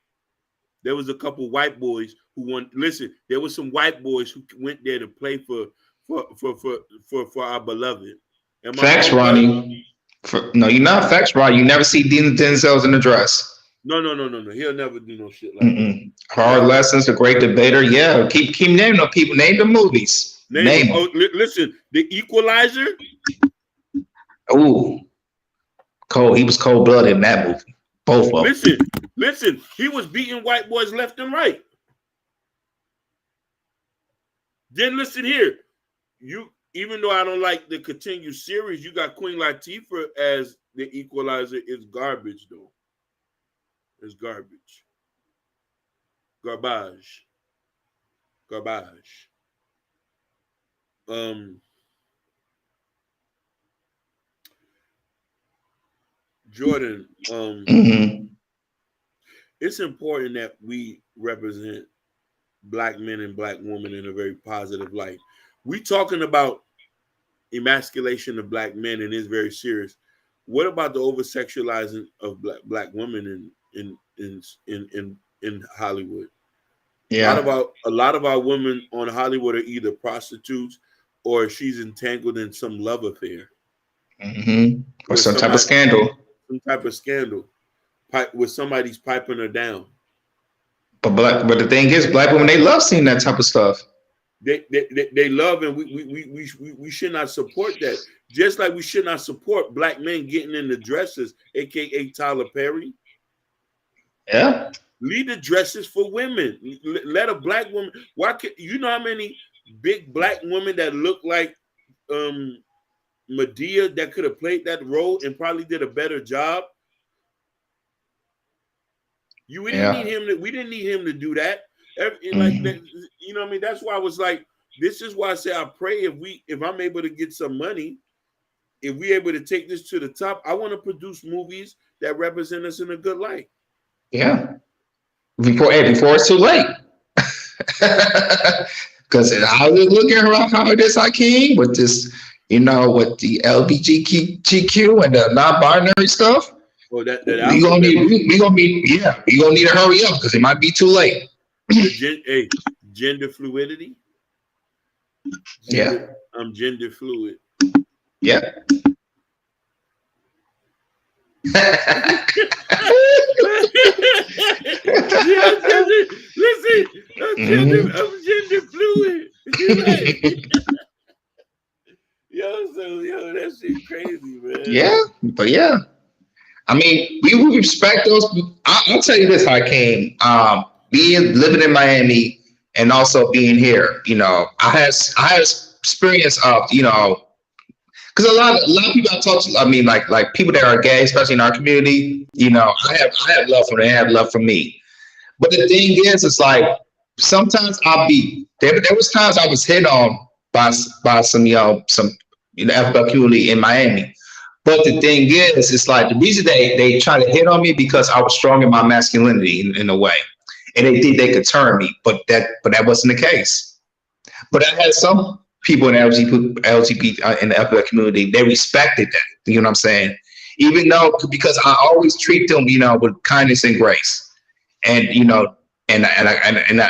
S2: There was a couple white boys who won. Listen, there was some white boys who went there to play for our beloved.
S1: Facts, Ronnie. No, you're not facts, Ronnie. You never see Denzel's in the dress.
S2: No. He'll never do no shit like that.
S1: Hard Lessons, The Great Debater. Yeah, keep naming them people. Name the movies. Name them.
S2: Listen, The Equalizer.
S1: Ooh, cold. He was cold blooded in that movie. Both of them.
S2: Listen. He was beating white boys left and right. Then listen here, even though I don't like the continued series, you got Queen Latifah as the Equalizer. It's garbage though. It's garbage. Garbage. Jordan, it's important that we represent Black men and Black women in a very positive light. We talking about emasculation of Black men, and it's very serious. What about the over sexualizing of black women in Hollywood?
S1: Yeah.
S2: A lot of our women on Hollywood are either prostitutes or she's entangled in some love affair.
S1: Or some type of scandal.
S2: Some type of scandal. With somebody's piping her down.
S1: But the thing is, Black women, they love seeing that type of stuff.
S2: They love, and we should not support that. Just like we should not support Black men getting in the dresses, aka Tyler Perry.
S1: Yeah.
S2: Leave the dresses for women. Let a Black woman. Why can you know how many big Black women that look like Medea that could have played that role and probably did a better job? We didn't need him to do that. Like that, you know what I mean? That's why I was like, this is why I say I pray if I'm able to get some money, if we're able to take this to the top, I want to produce movies that represent us in a good light.
S1: Yeah. Before it's too late. Because I was looking around how this I came with this, with the LGBTQ and the non-binary stuff.
S2: Well,
S1: we gonna need to hurry up because it might be too late.
S2: Gender fluidity. I'm gender fluid.
S1: Yeah.
S2: Listen, I'm gender fluid. Yo, that shit crazy, man.
S1: Yeah, but yeah. I mean, we would respect those. I'll tell you this: how I came, living in Miami and also being here. I had experience of because a lot of people I talk to. I mean, like people that are gay, especially in our community. I have love for them. They have love for me. But the thing is, it's like sometimes there was times I was hit on by some FBL community in Miami. But the thing is, it's like the reason they try to hit on me because I was strong in my masculinity in a way, and they think they could turn me, but that wasn't the case. But I had some people in LGBT in the FBL community, they respected that. You know what I'm saying? Even though because I always treat them, with kindness and grace, and and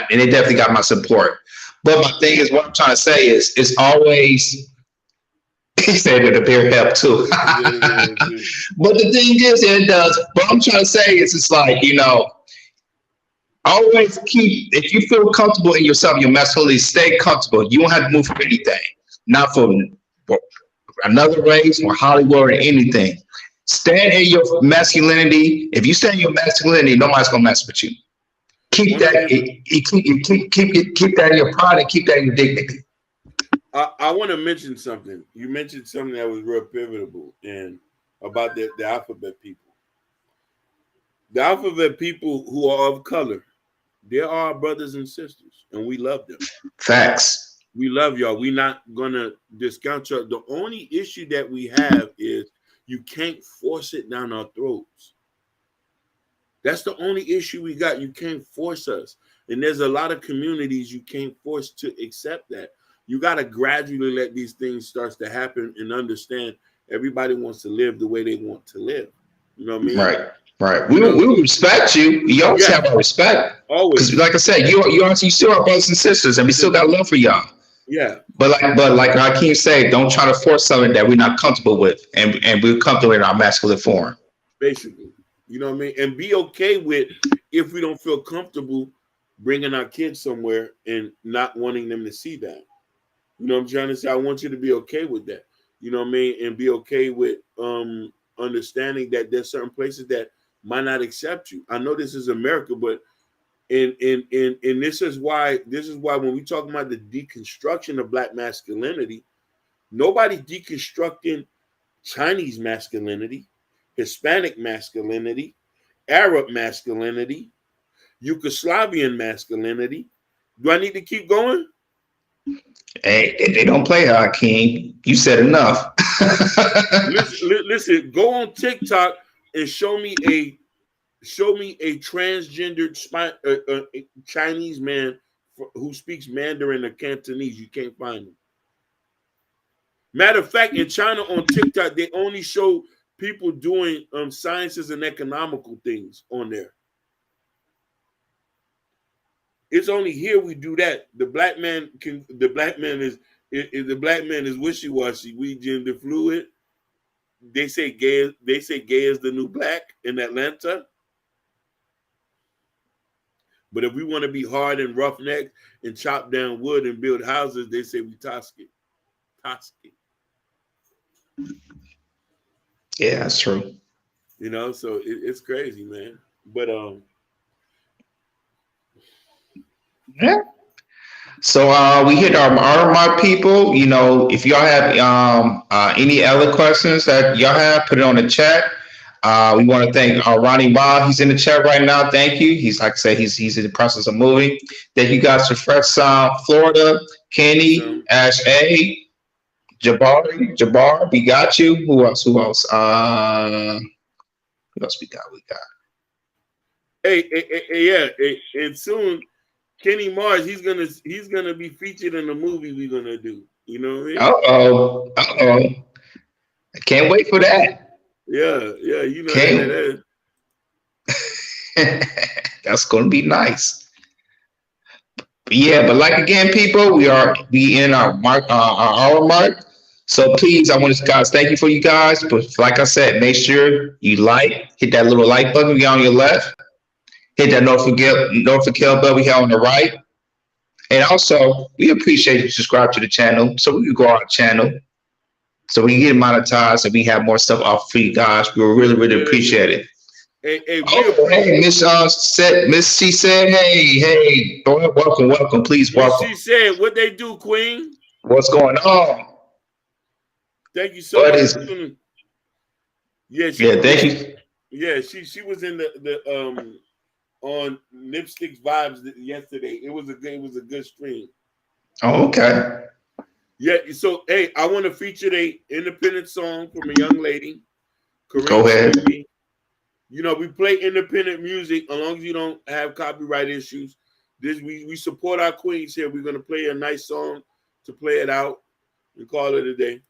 S1: they definitely got my support. But my thing is, what I'm trying to say is, it's always. He said that the beer helped too. But the thing is, it does. What I'm trying to say is, it's like, always if you feel comfortable in yourself, your masculinity, stay comfortable. You don't have to move for anything. Not for another race or Hollywood or anything. Stand in your masculinity. If you stand in your masculinity, nobody's going to mess with you. Keep that. Keep that in your pride and keep that in your dignity.
S2: I want to mention something. You mentioned something that was real pivotal and about the alphabet people. The alphabet people who are of color, they are our brothers and sisters, and we love them.
S1: Facts.
S2: We love y'all. We're not going to discount y'all. The only issue that we have is you can't force it down our throats. That's the only issue we got. You can't force us. And there's a lot of communities you can't force to accept that. You got to gradually let these things start to happen and understand everybody wants to live the way they want to live. You know what I mean?
S1: Right. We respect you. You always have our respect.
S2: Always.
S1: Because like I said, you still are brothers and sisters, and we still got love for y'all.
S2: Yeah.
S1: But like Hakeem said, don't try to force something that we're not comfortable with, and we're comfortable in our masculine form.
S2: Basically. You know what I mean? And be okay with if we don't feel comfortable bringing our kids somewhere and not wanting them to see that. You know what I'm trying to say? I want you to be okay with that. You know what I mean? And be okay with understanding that there's certain places that might not accept you. I know this is America, but and this is why when we talk about the deconstruction of Black masculinity, nobody deconstructing Chinese masculinity, Hispanic masculinity, Arab masculinity, Yugoslavian masculinity. Do I need to keep going?
S1: Hey, they don't play Hakeem. You said enough.
S2: listen, go on TikTok and show me a transgendered Chinese man who speaks Mandarin or Cantonese. You can't find him. Matter of fact, in China on TikTok, they only show people doing sciences and economical things on there. It's only here we do that. The black man is wishy-washy. We gender fluid. They say gay is the new black in Atlanta. But if we want to be hard and roughneck and chop down wood and build houses, they say we Tosky.
S1: Yeah, that's true.
S2: You know, so it's crazy, man. But
S1: yeah. So we hit our people. You know, if y'all have any other questions that y'all have, put it on the chat. We want to thank Ronnie Ma. He's in the chat right now. Thank you. He's like I said, he's in the process of moving. Thank you guys for Fresh Florida, Kenny, Ash A, Jabbar. We got you. Who else? Who else we got?
S2: Hey, yeah. And soon, Kenny Mars, he's gonna be featured in the movie we're gonna do. You know what I mean?
S1: I can't wait for that.
S2: Yeah, you know that.
S1: That's gonna be nice. But like again, people, we in our hour mark. So please, I want to guys, thank you for you guys. But like I said, make sure you hit that little like button we got on your left. Hit that notification bell we have on the right. And also, we appreciate you subscribe to the channel so we can grow our channel. So we can get monetized and we have more stuff off for you guys. We really, really appreciate it. Hey, Miss C said, hey, welcome, please welcome.
S2: She said, what they do, Queen?
S1: What's going on?
S2: Thank you so much. Thank
S1: you.
S2: Yeah, she was in the on Lipstick's Vibes yesterday. It was a good stream.
S1: Oh, okay.
S2: Yeah, so hey, I want to feature a independent song from a young lady.
S1: Go ahead.
S2: You know, we play independent music as long as you don't have copyright issues. We support our queens here. We're gonna play a nice song to play it out and call it a day.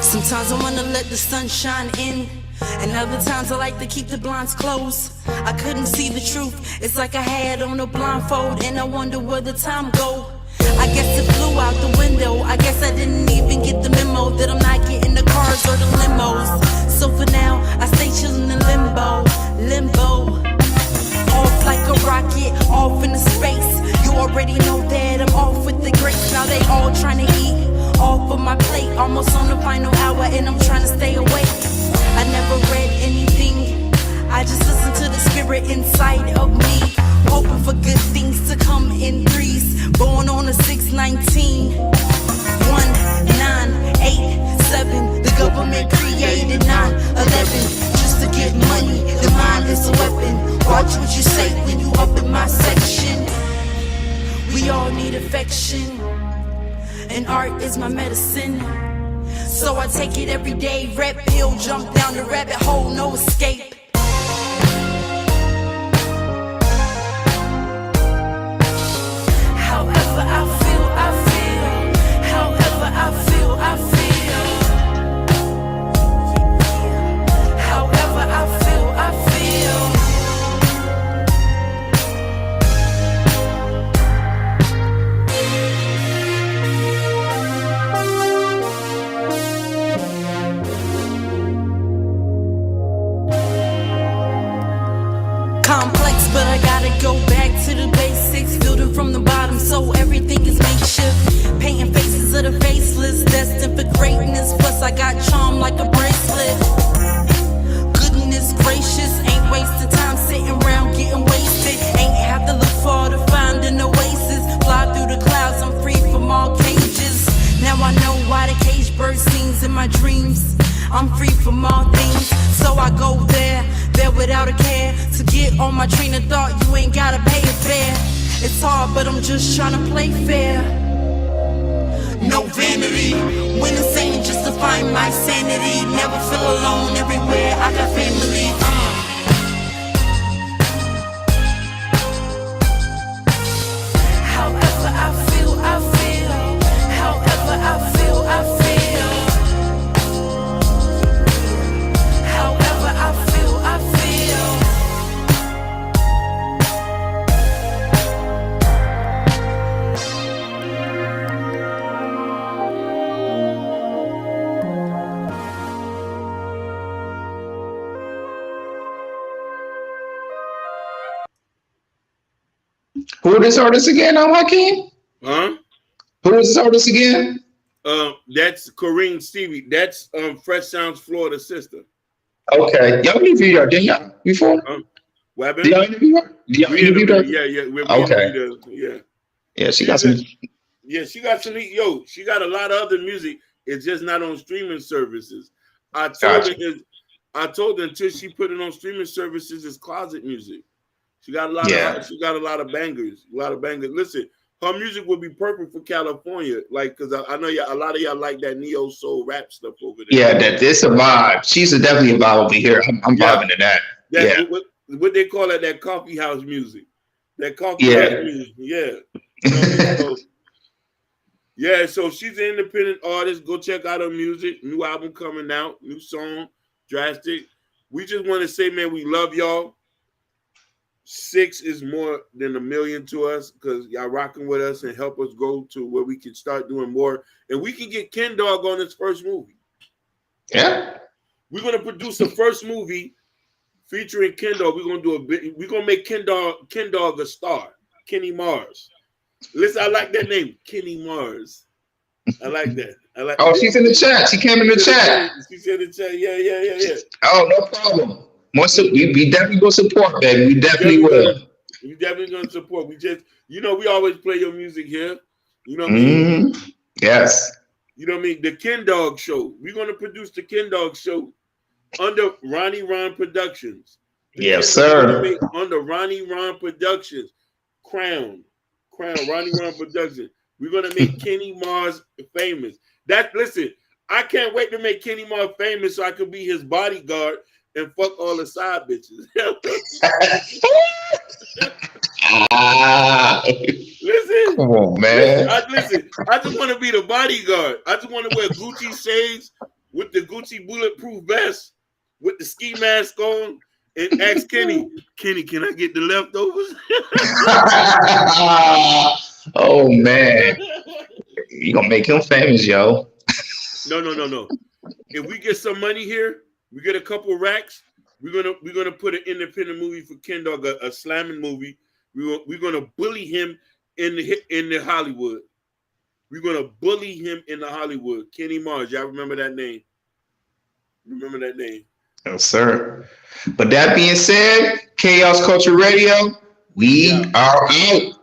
S7: Sometimes I wanna let the sun shine in, and other times I like to keep the blinds closed. I couldn't see the truth, it's like I had on a blindfold, and I wonder where the time go. I guess it flew out the window, I guess I didn't even get the memo that I'm not getting the cars or the limos. So for now, I stay chillin' in limbo. Off like a rocket, off into space. You already know that I'm off with the greats. Now they all trying to eat off of my plate, almost on the final hour, and I'm trying to stay awake. I never read anything, I just listen to the spirit inside of me, hoping for good things to come in threes. Born on a 6/19, 1987. The government created 9/11 just to get money. The mind is a weapon. Watch what you say when you up in my section. We all need affection. and art is my medicine. So I take it every day, red pill, jump down the rabbit hole, no escape. However I feel, I feel. However I feel, I feel. However I feel, I feel. Complex, but I gotta go back to the basics. Building from the bottom, so everything is makeshift. Painting faces of the faceless, destined for greatness. Plus, I got charm like a bracelet. Goodness gracious, ain't wasting time sitting around getting wasted. Ain't have to look far to find an oasis. Fly through the clouds, I'm free from all cages. Now I know why the cage bird sings in my dreams. I'm free from all things, so I go there without a care. To get on my train of thought, you ain't gotta pay a fare. It's hard, but I'm just trying to play fair. No vanity, when it's ain't just to find my sanity. Never feel alone, everywhere I got family. However I feel, I feel. However I feel, I feel. However I feel, I feel.
S1: Who are this artist again, Hakeem?
S2: Huh?
S1: Who is this artist again?
S2: That's Corinne Stevie. That's Fresh Sounds Florida sister.
S1: Okay. Y'all interviewed her, didn't y'all, before?
S2: What
S1: Did y'all interview her? Did y'all interview her?
S2: Yeah.
S1: Okay. Yeah, she got some.
S2: Yeah, she got some. Yo, she got a lot of other music. It's just not on streaming services. I told her until she put it on streaming services, it's closet music. She got a lot of. She got a lot of bangers. A lot of bangers. Listen, her music would be perfect for California, like because I know a lot of y'all like that neo soul rap stuff over there.
S1: Yeah, it's a vibe. She's definitely a vibe over here. I'm vibing to that. Yeah.
S2: What they call it, that coffee house music. That coffee house music. Yeah. You know what I mean? So she's an independent artist. Go check out her music. New album coming out. New song. Drastic. We just want to say, man, we love y'all. 6 is more than 1 million to us because y'all rocking with us and help us go to where we can start doing more. And we can get Ken Dog on his first movie.
S1: Yeah.
S2: We're going to produce the first movie featuring Ken Dog. We're going to make Ken Dog a star. Kenny Mars. Listen, I like that name. Kenny Mars. I like that.
S1: She's in the chat. She came in the chat.
S2: She's in the chat. Yeah.
S1: Oh, no problem. We definitely go support, baby. We definitely will.
S2: We definitely gonna support. We just, we always play your music here. You know what I mean?
S1: Yes.
S2: You know what I mean? The Ken Dog Show. We're gonna produce the Ken Dog Show under Ronnie Ron Productions.
S1: Yes, sir.
S2: Under Ronnie Ron Productions. Crown, Ronnie Ron Productions. We're gonna make Kenny Mars famous. Listen, I can't wait to make Kenny Mars famous so I could be his bodyguard and fuck all the side bitches. Listen.
S1: Come on, man.
S2: Listen, I just want to be the bodyguard. I just want to wear Gucci shades with the Gucci bulletproof vest with the ski mask on and ask Kenny, can I get the leftovers?
S1: Oh, man. You gonna make him famous, yo.
S2: No. If we get some money here, we get a couple racks. We're gonna put an independent movie for Ken Dog, a slamming movie. We're gonna bully him in the Hollywood. We're gonna bully him in the Hollywood. Kenny Mars, y'all remember that name? Remember that name?
S1: Yes, sir. But that being said, Chaos Culture Radio, we are out.